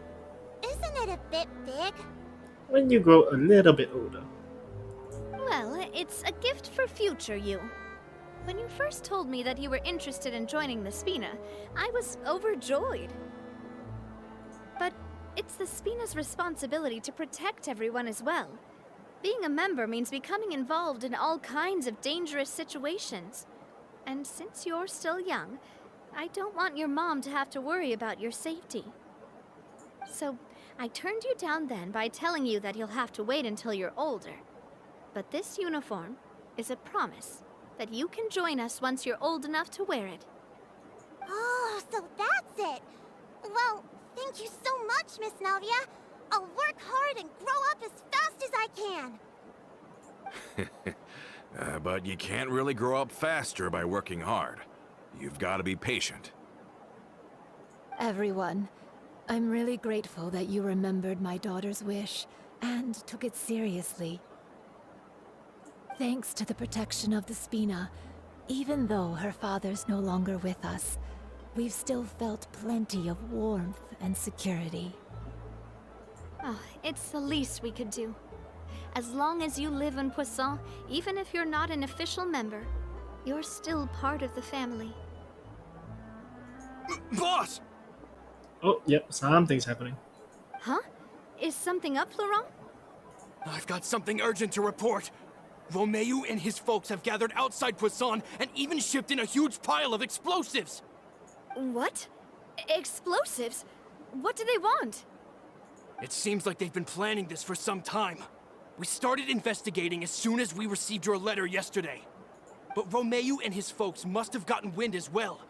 isn't it a bit big? When you grow a little bit older. Well, it's a gift for future you. When you first told me that you were interested in joining the Spina, I was overjoyed. But it's the Spina's responsibility to protect everyone as well. Being a member means becoming involved in all kinds of dangerous situations. And since you're still young, I don't want your mom to have to worry about your safety. So, I turned you down then by telling you that you'll have to wait until you're older. But this uniform is a promise that you can join us once you're old enough to wear it. Oh, so that's it! Well, thank you so much, Miss Navia. I'll work hard and grow up as fast as I can. But you can't really grow up faster by working hard. You've got to be patient. Everyone, I'm really grateful that you remembered my daughter's wish and took it seriously. Thanks to the protection of the Spina, even though her father's no longer with us, we've still felt plenty of warmth and security. Oh, it's the least we could do. As long as you live in Poisson, even if you're not an official member, you're still part of the family. Boss! Oh, yep, something's happening. Huh? Is something up, Laurent? I've got something urgent to report. Romeu and his folks have gathered outside Poisson and even shipped in a huge pile of explosives. What? Explosives? What do they want? It seems like they've been planning this for some time. We started investigating as soon as we received your letter yesterday. But Romeu and his folks must have gotten wind as well,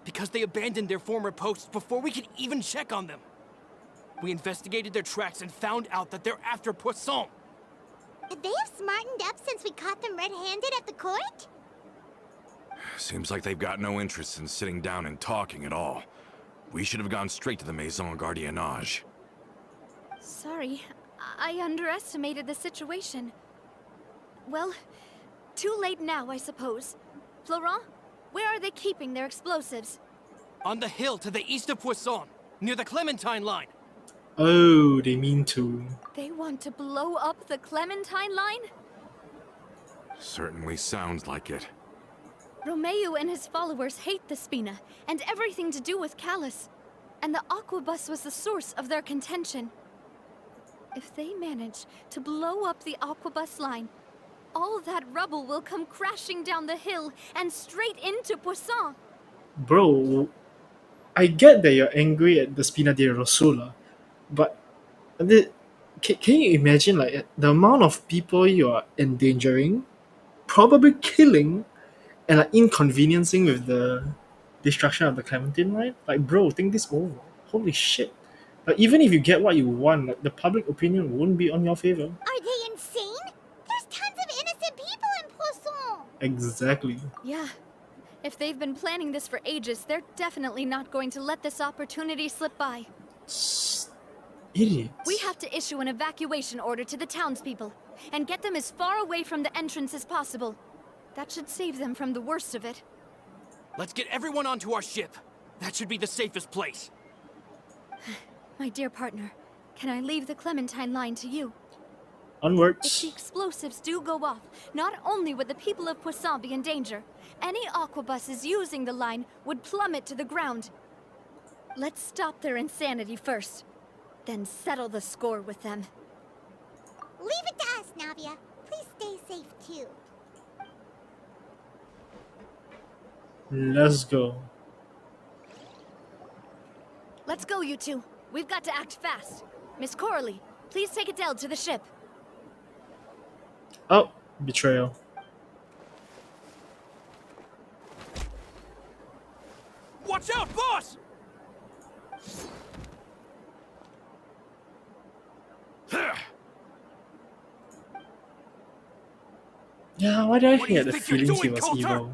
because they abandoned their former posts before we could even check on them. We investigated their tracks and found out that they're after Poisson. They have smartened up since we caught them red-handed at the court? Seems like they've got no interest in sitting down and talking at all. We should have gone straight to the Maison Gardiennage. Sorry, I underestimated the situation. Well, too late now, I suppose. Florent, where are they keeping their explosives? On the hill to the east of Poisson, near the Clementine line. Oh, they mean to. They want to blow up the Clementine line? Certainly sounds like it. Romeu and his followers hate the Spina and everything to do with Callus. And the Aquabus was the source of their contention. If they manage to blow up the Aquabus line, all that rubble will come crashing down the hill and straight into Poisson. Bro, I get that you're angry at the Spina di Rosula, but can you imagine like the amount of people you are endangering, probably killing, and like inconveniencing with the destruction of the Clementine line? Like, bro, think this over. Holy shit! Like, even if you get what you want, like, the public opinion won't be on your favor. Are they insane? There's tons of innocent people in Poisson! Exactly. Yeah, If they've been planning this for ages, they're definitely not going to let this opportunity slip by. Idiots. We have to issue an evacuation order to the townspeople and get them as far away from the entrance as possible. That should save them from the worst of it. Let's get everyone onto our ship. That should be the safest place. My dear partner, can I leave the Clementine line to you? If the Onwards. explosives do go off, not only would the people of Poisson be in danger, any aquabuses using the line would plummet to the ground. Let's stop their insanity first, then settle the score with them. Leave it to us, Navia. Please stay safe too. Let's go. Let's go, you two. We've got to act fast. Miss Coralie, please take Adele to the ship. Oh, betrayal. Watch out, boss! Yeah, why did I What do you get the think you're feelings he doing, was Coulter?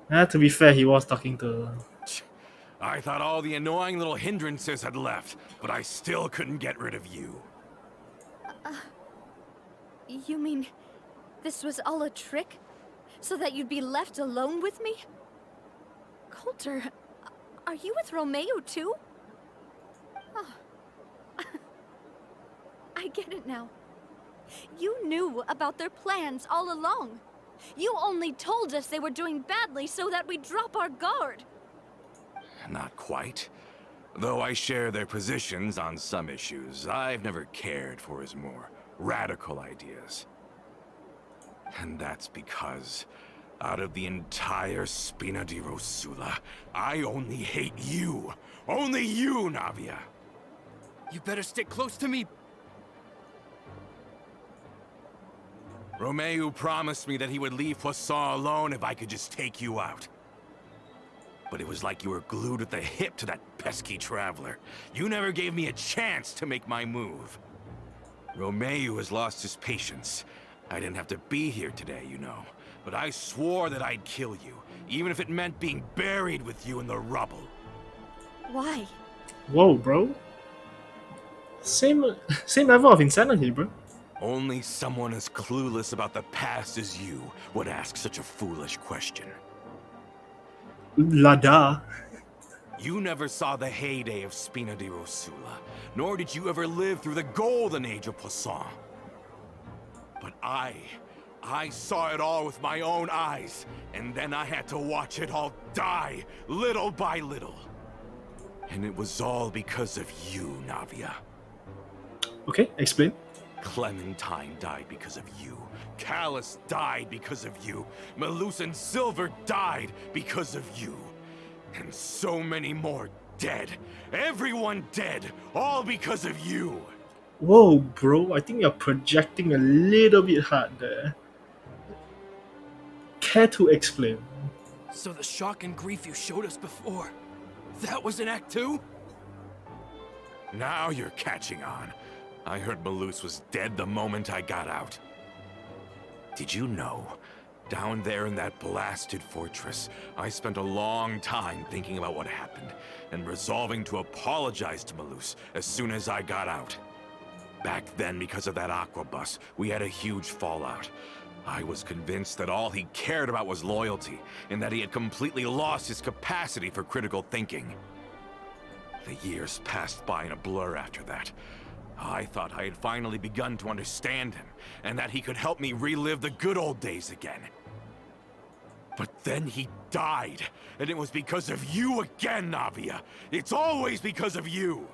evil? To be fair, he was talking to her. I thought all the annoying little hindrances had left, but I still couldn't get rid of you. You mean this was all a trick? So that you'd be left alone with me? Coulter, are you with Romeo too? Oh. I get it now. You knew about their plans all along. You only told us they were doing badly so that we'd drop our guard. Not quite. Though I share their positions on some issues, I've never cared for his more radical ideas. And that's because, out of the entire Spina di Rosula, I only hate you. Only you, Navia. You better stick close to me. Romeo promised me that he would leave Poisson alone if I could just take you out. But it was like you were glued at the hip to that pesky traveler. You never gave me a chance to make my move. Romeo has lost his patience. I didn't have to be here today, you know. But I swore that I'd kill you, even if it meant being buried with you in the rubble. Why? Whoa, bro. Same level of insanity, bro. Only someone as clueless about the past as you would ask such a foolish question. Lada. You never saw the heyday of Spina di Rosula, nor did you ever live through the golden age of Poisson. But I saw it all with my own eyes, and then I had to watch it all die, little by little. And it was all because of you, Navia. Okay, explain. Clementine died because of you. Callus died because of you. Malus and Silver died because of you. And so many more dead. Everyone dead, all because of you. Whoa, bro. I think you're projecting a little bit hard there. Care to explain? So the shock and grief you showed us before, that was in Act 2? Now you're catching on. I heard Malus was dead the moment I got out. Did you know? Down there in that blasted fortress, I spent a long time thinking about what happened, and resolving to apologize to Malus as soon as I got out. Back then, because of that aquabus, we had a huge fallout. I was convinced that all he cared about was loyalty, and that he had completely lost his capacity for critical thinking. The years passed by in a blur after that. I thought I had finally begun to understand him, and that he could help me relive the good old days again. But then he died, and it was because of you again, Navia. It's always because of you.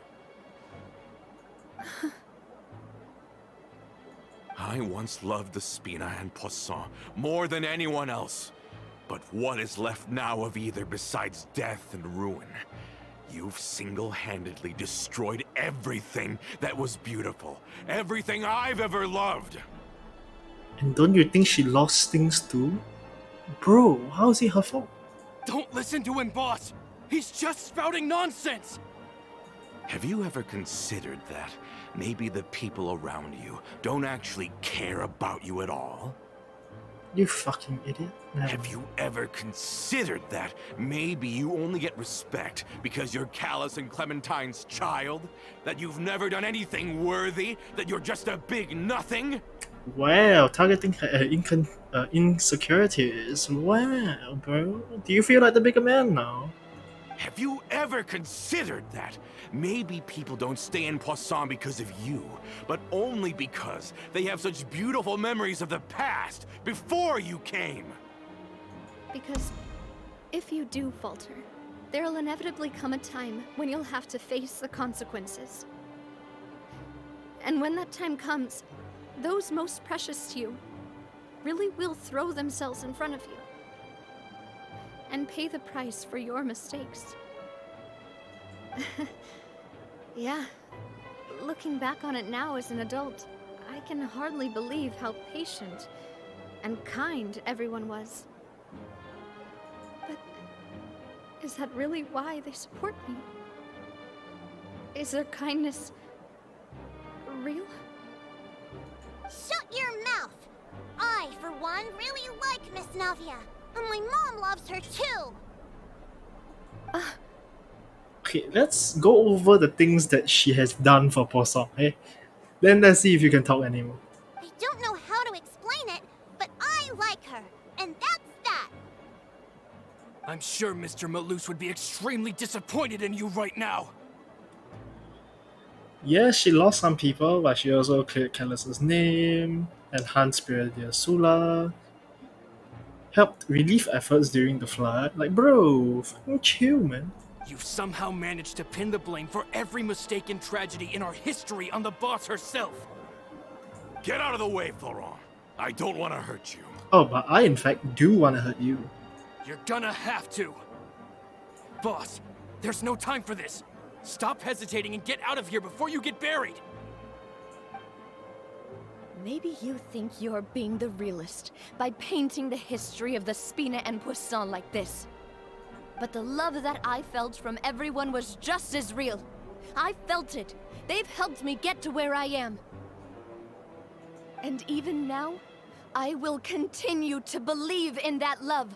I once loved the Spina and Poisson more than anyone else. But what is left now of either besides death and ruin? You've single-handedly destroyed everything that was beautiful. Everything I've ever loved. And don't you think she lost things too? Bro, how is it her fault? Don't listen to him, boss! He's just spouting nonsense! Have you ever considered that maybe the people around you don't actually care about you at all? You fucking idiot. Have you ever considered that maybe you only get respect because you're Callus and Clementine's child? That you've never done anything worthy? That you're just a big nothing? Wow, targeting insecurities. Wow, bro. Do you feel like the bigger man now? Have you ever considered that? Maybe people don't stay in Poisson because of you, but only because they have such beautiful memories of the past before you came. Because if you do falter, there'll inevitably come a time when you'll have to face the consequences. And when that time comes, those most precious to you really will throw themselves in front of you and pay the price for your mistakes. Yeah, looking back on it now as an adult, I can hardly believe how patient and kind everyone was. But is that really why they support me? Is their kindness real? Shut your mouth! I, for one, really like Miss Navia. And my mom loves her too! Okay, let's go over the things that she has done for Poisson, hey? Then let's see if you can talk anymore. I don't know how to explain it, but I like her. And that's that! I'm sure Mr. Malus would be extremely disappointed in you right now. Yes, she lost some people, but she also cleared Callus's name, enhanced Spiridia Sula, helped relief efforts during the flood. Like, bro, fucking chill, man. You've somehow managed to pin the blame for every mistake and tragedy in our history on the boss herself. Get out of the way, Florent. I don't want to hurt you. Oh, but I in fact do want to hurt you. You're gonna have to. Boss, there's no time for this. Stop hesitating and get out of here before you get buried. Maybe you think you're being the realist by painting the history of the Spina and Poisson like this. But the love that I felt from everyone was just as real. I felt it. They've helped me get to where I am. And even now, I will continue to believe in that love.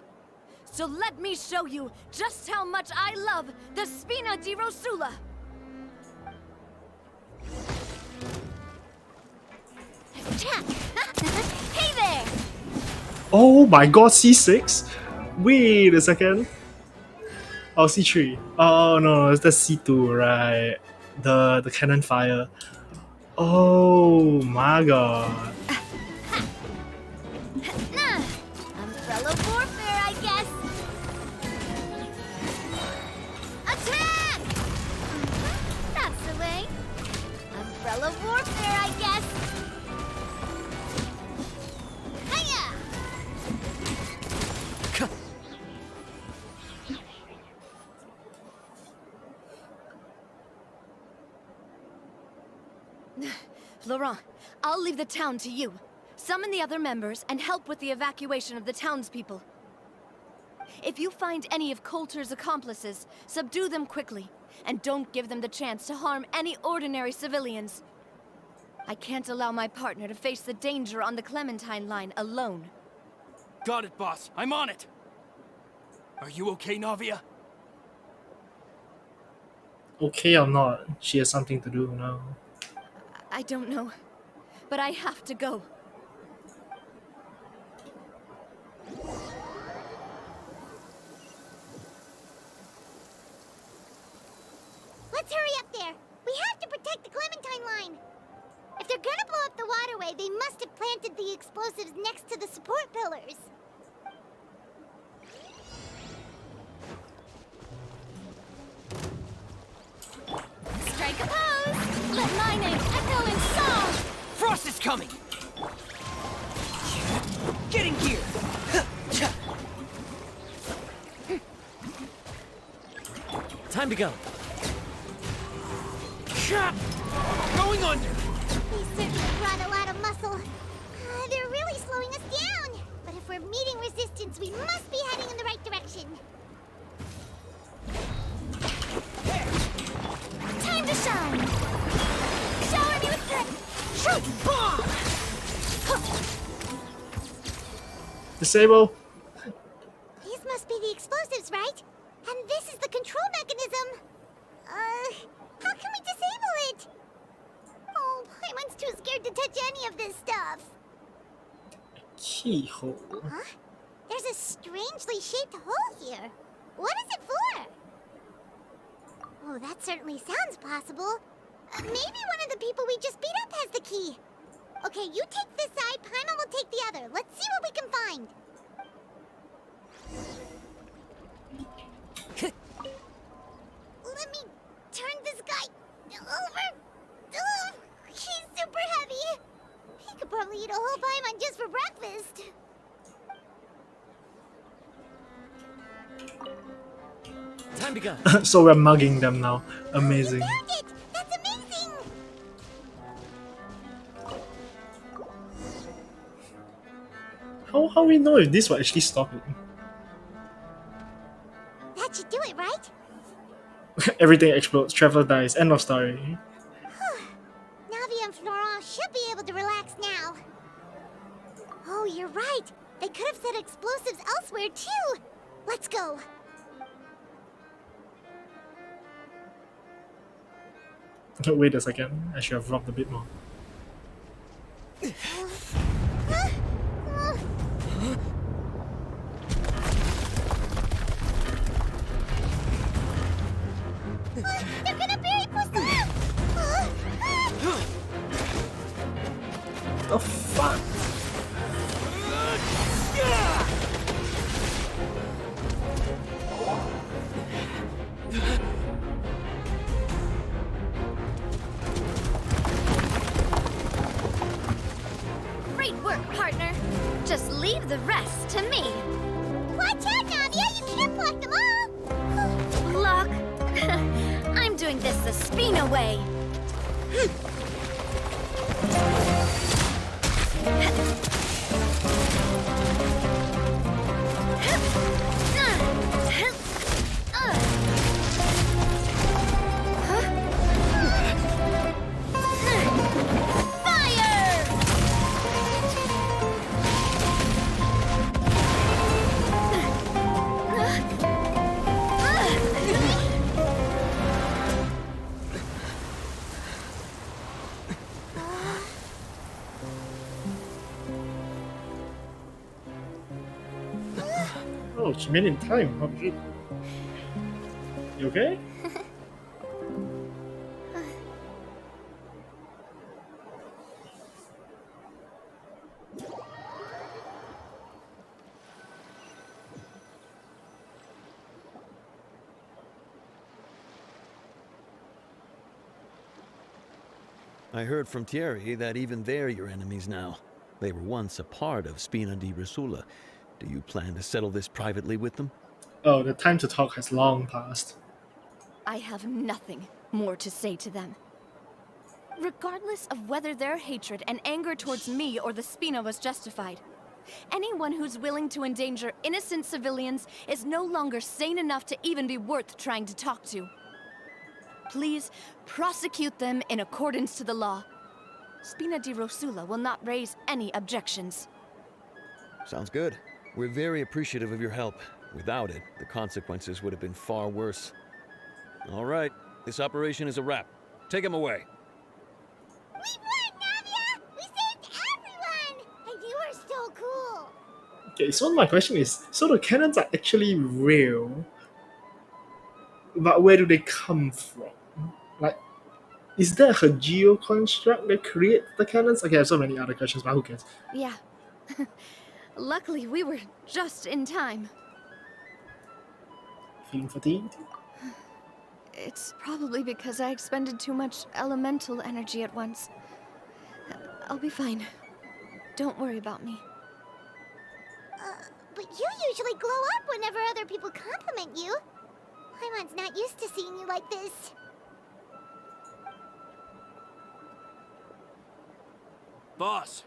So let me show you just how much I love the Spina di Rosula. Attack! Hey there! Oh my god, C6? Wait a second. Oh, C3. Oh no, that's C2, right? The cannon fire. Oh my god. Umbrella warfare, I guess! Attack! That's the way. Umbrella warfare, I guess! Hiya! Laurent, I'll leave the town to you. Summon the other members and help with the evacuation of the townspeople. If you find any of Coulter's accomplices, subdue them quickly, and don't give them the chance to harm any ordinary civilians. I can't allow my partner to face the danger on the Clementine line alone. Got it, boss. I'm on it. Are you okay, Navia? Okay or not, she has something to do now. I don't know, but I have to go. Let's hurry up there! We have to protect the Clementine line! If they're gonna blow up the waterway, they must have planted the explosives next to the support pillars. Strike a pose! Let my name echo in song! Frost is coming! Get in gear! Time to go. Going under! They certainly brought a lot of muscle. They're really slowing us down. But if we're meeting resistance, we must be heading in the right direction. Time to shine! Shower me with the truth bomb! Disable. These must be the explosives, right? And this is the control mechanism. How can we disable it? Oh, Paimon's too scared to touch any of this stuff. Keyhole. Huh? There's a strangely shaped hole here. What is it for? Oh, that certainly sounds possible. Maybe one of the people we just beat up has the key. Okay, you take this side, Paimon will take the other. Let's see what we can find. Let me turn this guy over. Ugh, he's super heavy. He could probably eat a whole Paimon just for breakfast. Time to go. So we're mugging them now. Amazing. You found it! That's amazing! How we know if this will actually stop it? That should do it, right? Everything explodes. Traveler dies. End of story. Navia and Florent should be able to relax now. Oh, you're right. They could have set explosives elsewhere, too. Let's go. Wait a second. I should have robbed a bit more. They're gonna bury Poisson! The fuck? Great work, partner. Just leave the rest to me. Watch out, Navia! You can't block them all! Block. I'm doing this the Spina way. Oh, she made it in time. Oh, shit. You okay? I heard from Thierry that even they're your enemies now. They were once a part of Spina di Rosula. Do you plan to settle this privately with them? Oh, the time to talk has long passed. I have nothing more to say to them. Regardless of whether their hatred and anger towards me or the Spina was justified, anyone who's willing to endanger innocent civilians is no longer sane enough to even be worth trying to talk to. Please prosecute them in accordance to the law. Spina di Rosula will not raise any objections. Sounds good. We're very appreciative of your help. Without it, the consequences would have been far worse. All right, this operation is a wrap. Take him away. We won, Navia! We saved everyone! And you are so cool! Okay, so my question is, so the cannons are actually real, but where do they come from? Like, is there a geo construct that creates the cannons? Okay, I have so many other questions, but who cares? Yeah. Luckily, we were just in time. Feeling fatigued? It's probably because I expended too much elemental energy at once. I'll be fine. Don't worry about me. But you usually glow up whenever other people compliment you. Paimon's not used to seeing you like this. Boss,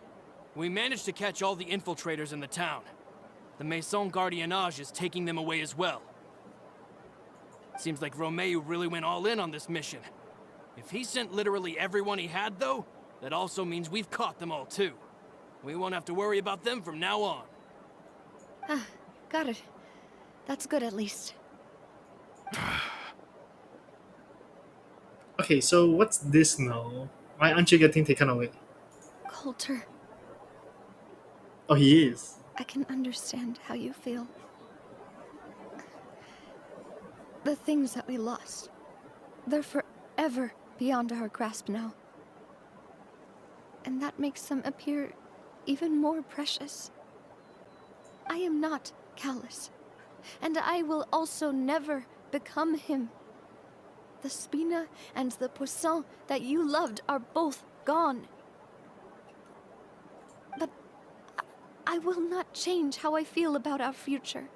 we managed to catch all the infiltrators in the town. The Maison Gardiennage is taking them away as well. Seems like Romeu really went all in on this mission. If he sent literally everyone he had, though, that also means we've caught them all too. We won't have to worry about them from now on. Got it. That's good at least. Okay, so what's this now? Why aren't you getting taken away? Coulter, Oh, he is. I can understand how you feel. The things that we lost, they're forever beyond our grasp now. And that makes them appear even more precious. I am not callous, and I will also never become him. The Spina and the Poisson that you loved are both gone. But I will not change how I feel about our future.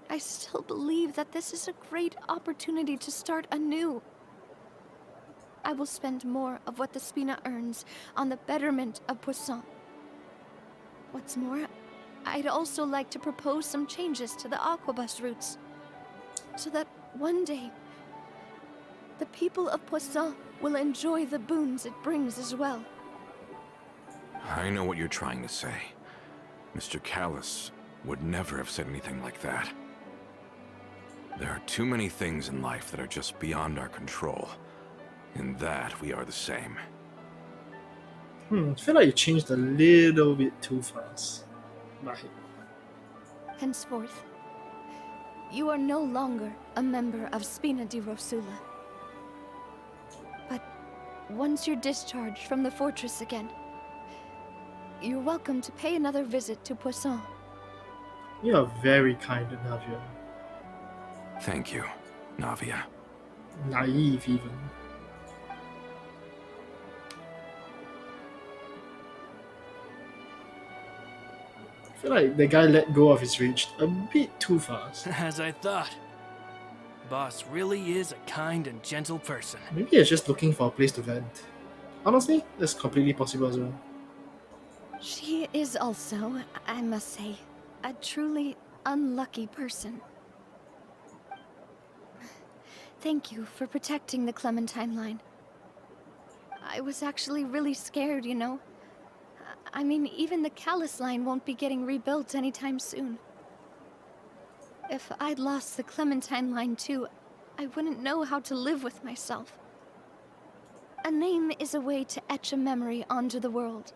I still believe that this is a great opportunity to start anew. I will spend more of what the Spina earns on the betterment of Poisson. What's more, I'd also like to propose some changes to the Aquabus routes, so that one day, the people of Poisson will enjoy the boons it brings as well. I know what you're trying to say. Mr. Callus would never have said anything like that. There are too many things in life that are just beyond our control. In that, we are the same. I feel like you changed a little bit too fast. Bye. Henceforth, you are no longer a member of Spina di Rosula. But once you're discharged from the fortress again, you're welcome to pay another visit to Poisson. You are very kind, Navia. Thank you, Navia. Naive, even. I feel like the guy let go of his rage a bit too fast. As I thought. Boss really is a kind and gentle person. Maybe he's just looking for a place to vent. Honestly, that's completely possible as well. She is also, I must say, a truly unlucky person. Thank you for protecting the Clementine line. I was actually really scared, you know. I mean, even the Callus line won't be getting rebuilt anytime soon. If I'd lost the Clementine line too, I wouldn't know how to live with myself. A name is a way to etch a memory onto the world.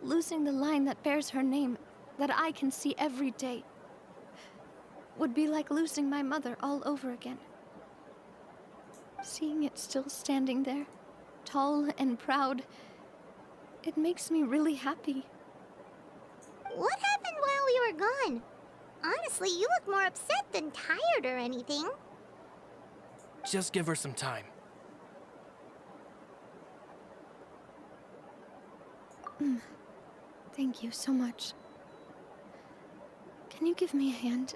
Losing the line that bears her name, that I can see every day, would be like losing my mother all over again. Seeing it still standing there, tall and proud, it makes me really happy. What happened while we were gone? Honestly, you look more upset than tired or anything. Just give her some time. Thank you so much. Can you give me a hand?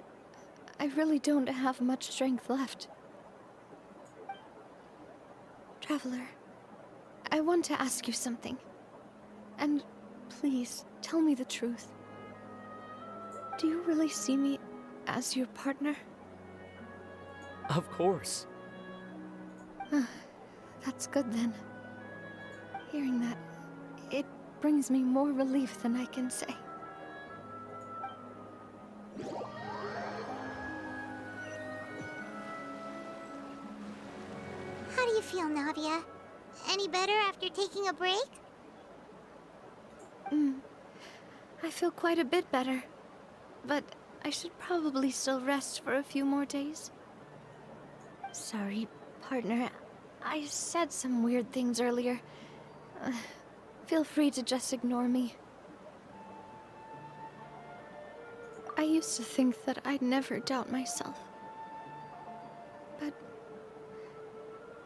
I really don't have much strength left. Traveler, I want to ask you something. And please, tell me the truth. Do you really see me as your partner? Of course. That's good then. Hearing that, it brings me more relief than I can say. How do you feel, Navia? Any better after taking a break? I feel quite a bit better. But I should probably still rest for a few more days. Sorry, partner. I said some weird things earlier. Feel free to just ignore me. I used to think that I'd never doubt myself. But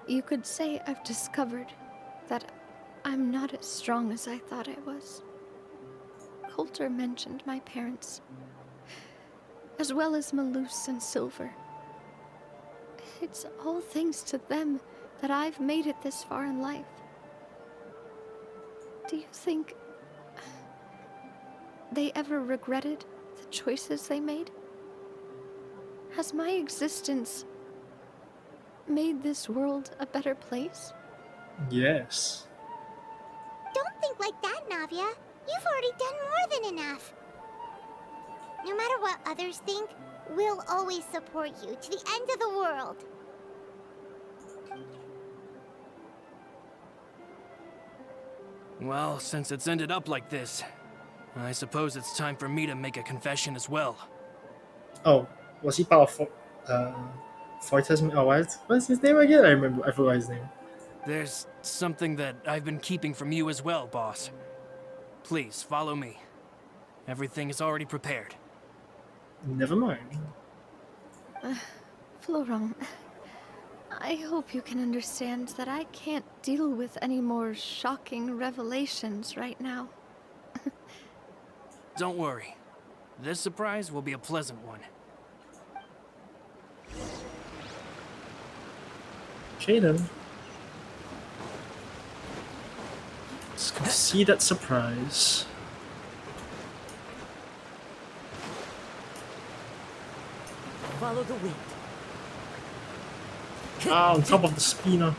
you could say I've discovered that I'm not as strong as I thought I was. Coulter mentioned my parents, as well as Malus and Silver. It's all thanks to them that I've made it this far in life. Do you think they ever regretted the choices they made? Has my existence made this world a better place? Yes. Don't think like that, Navia. You've already done more than enough. No matter what others think, we'll always support you to the end of the world. Well, since it's ended up like this, I suppose it's time for me to make a confession as well. Oh, was he part of Fortes? Oh, what's his name again? I forgot his name. There's something that I've been keeping from you as well, boss. Please, follow me. Everything is already prepared. Never mind. Florent, I hope you can understand that I can't deal with any more shocking revelations right now. Don't worry. This surprise will be a pleasant one. Okay then. Let's go see that surprise. Follow the wind. Ah, on top of the spinner.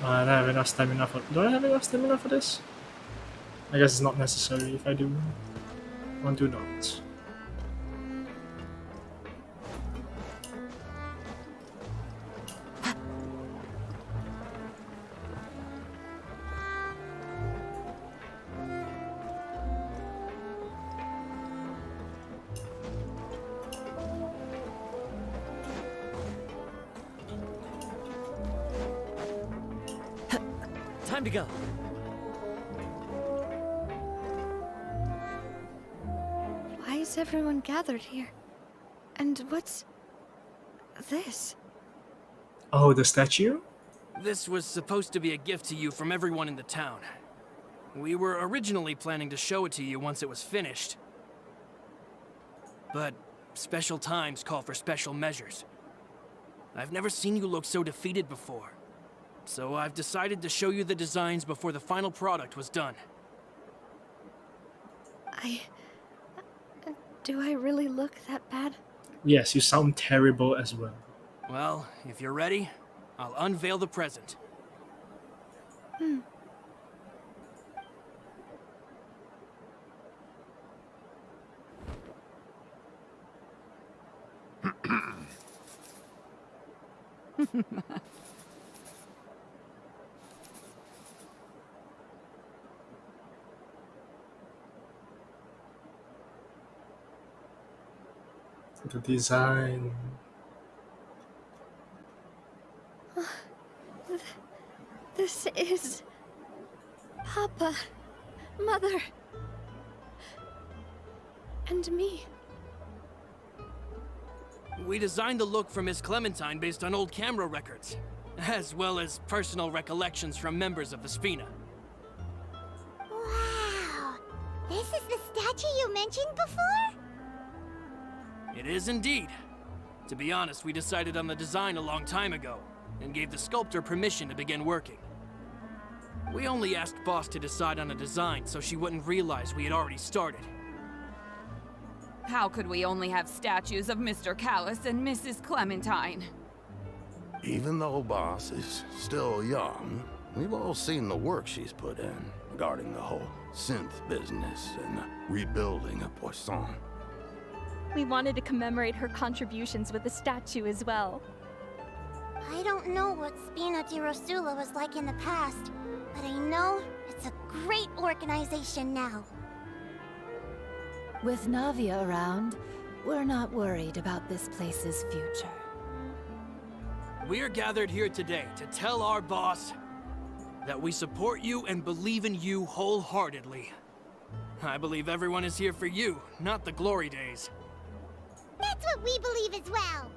I don't have enough stamina for. Do I have enough stamina for this? I guess it's not necessary if I do. One do not. Time to go. Why is everyone gathered here? And what's this? Oh, the statue? This was supposed to be a gift to you from everyone in the town. We were originally planning to show it to you once it was finished. But special times call for special measures. I've never seen you look so defeated before. So I've decided to show you the designs before the final product was done. Do I really look that bad? Yes, you sound terrible as well. Well, if you're ready, I'll unveil the present. The design. This is... Papa, Mother, and me. We designed the look for Miss Clementine based on old camera records, as well as personal recollections from members of the Spina. Wow! This is the statue you mentioned before? It is indeed. To be honest, we decided on the design a long time ago, and gave the sculptor permission to begin working. We only asked Boss to decide on a design so she wouldn't realize we had already started. How could we only have statues of Mr. Callis and Mrs. Clementine? Even though Boss is still young, we've all seen the work she's put in regarding the whole synth business and rebuilding of Poisson. We wanted to commemorate her contributions with a statue as well. I don't know what Spina di Rosula was like in the past, but I know it's a great organization now. With Navia around, we're not worried about this place's future. We're gathered here today to tell our boss that we support you and believe in you wholeheartedly. I believe everyone is here for you, not the glory days. That's what we believe as well.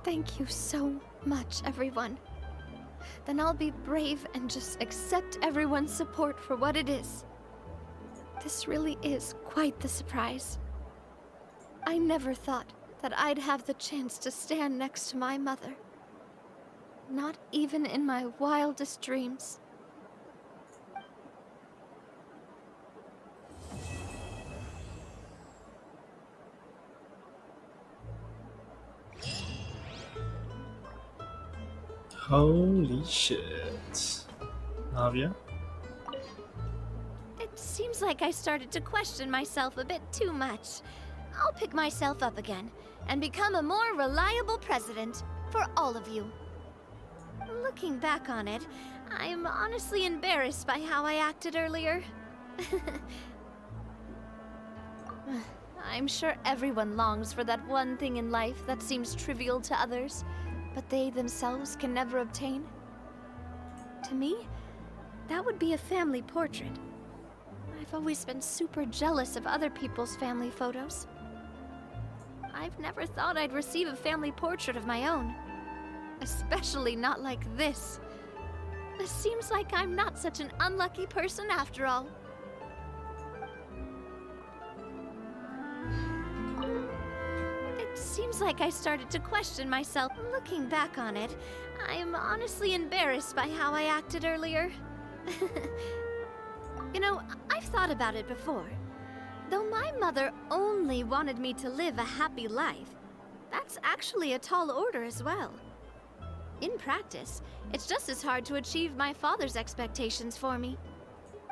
Thank you so much, everyone. Then I'll be brave and just accept everyone's support for what it is. This really is quite the surprise. I never thought that I'd have the chance to stand next to my mother. Not even in my wildest dreams. Holy shit. Navia? It's seems like I started to question myself a bit too much. I'll pick myself up again and become a more reliable president for all of you. Looking back on it, I'm honestly embarrassed by how I acted earlier. I'm sure everyone longs for that one thing in life that seems trivial to others, but they themselves can never obtain. To me, that would be a family portrait. I've always been super jealous of other people's family photos. I've never thought I'd receive a family portrait of my own. Especially not like this. It seems like I'm not such an unlucky person after all. It seems like I started to question myself. Looking back on it, I'm honestly embarrassed by how I acted earlier. You know, I've thought about it before. Though my mother only wanted me to live a happy life, that's actually a tall order as well. In practice, it's just as hard to achieve my father's expectations for me.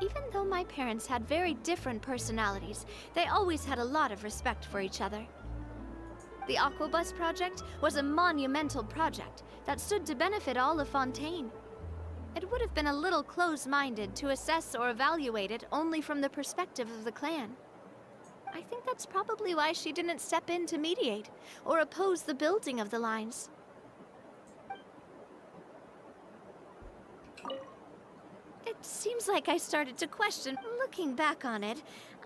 Even though my parents had very different personalities, they always had a lot of respect for each other. The Aquabus project was a monumental project that stood to benefit all of Fontaine. It would have been a little close-minded to assess or evaluate it only from the perspective of the clan. I think that's probably why she didn't step in to mediate or oppose the building of the lines. It seems like I started to question. Looking back on it,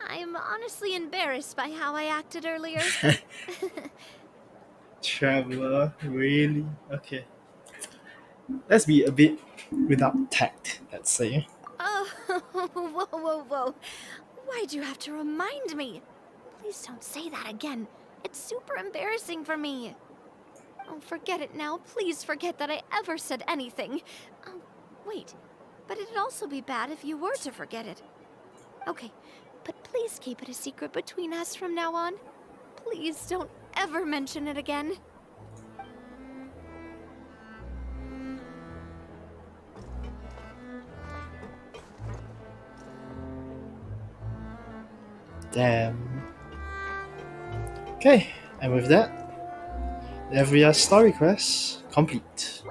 I'm honestly embarrassed by how I acted earlier. Traveler, really? Okay. Let's be a bit without tact, let's say. Oh, whoa, whoa, whoa. Why'd you have to remind me? Please don't say that again. It's super embarrassing for me. Oh, forget it now. Please forget that I ever said anything. Oh, wait. But it'd also be bad if you were to forget it. Okay, but please keep it a secret between us from now on. Please don't ever mention it again. Damn. Okay, and with that, Navia story quest complete.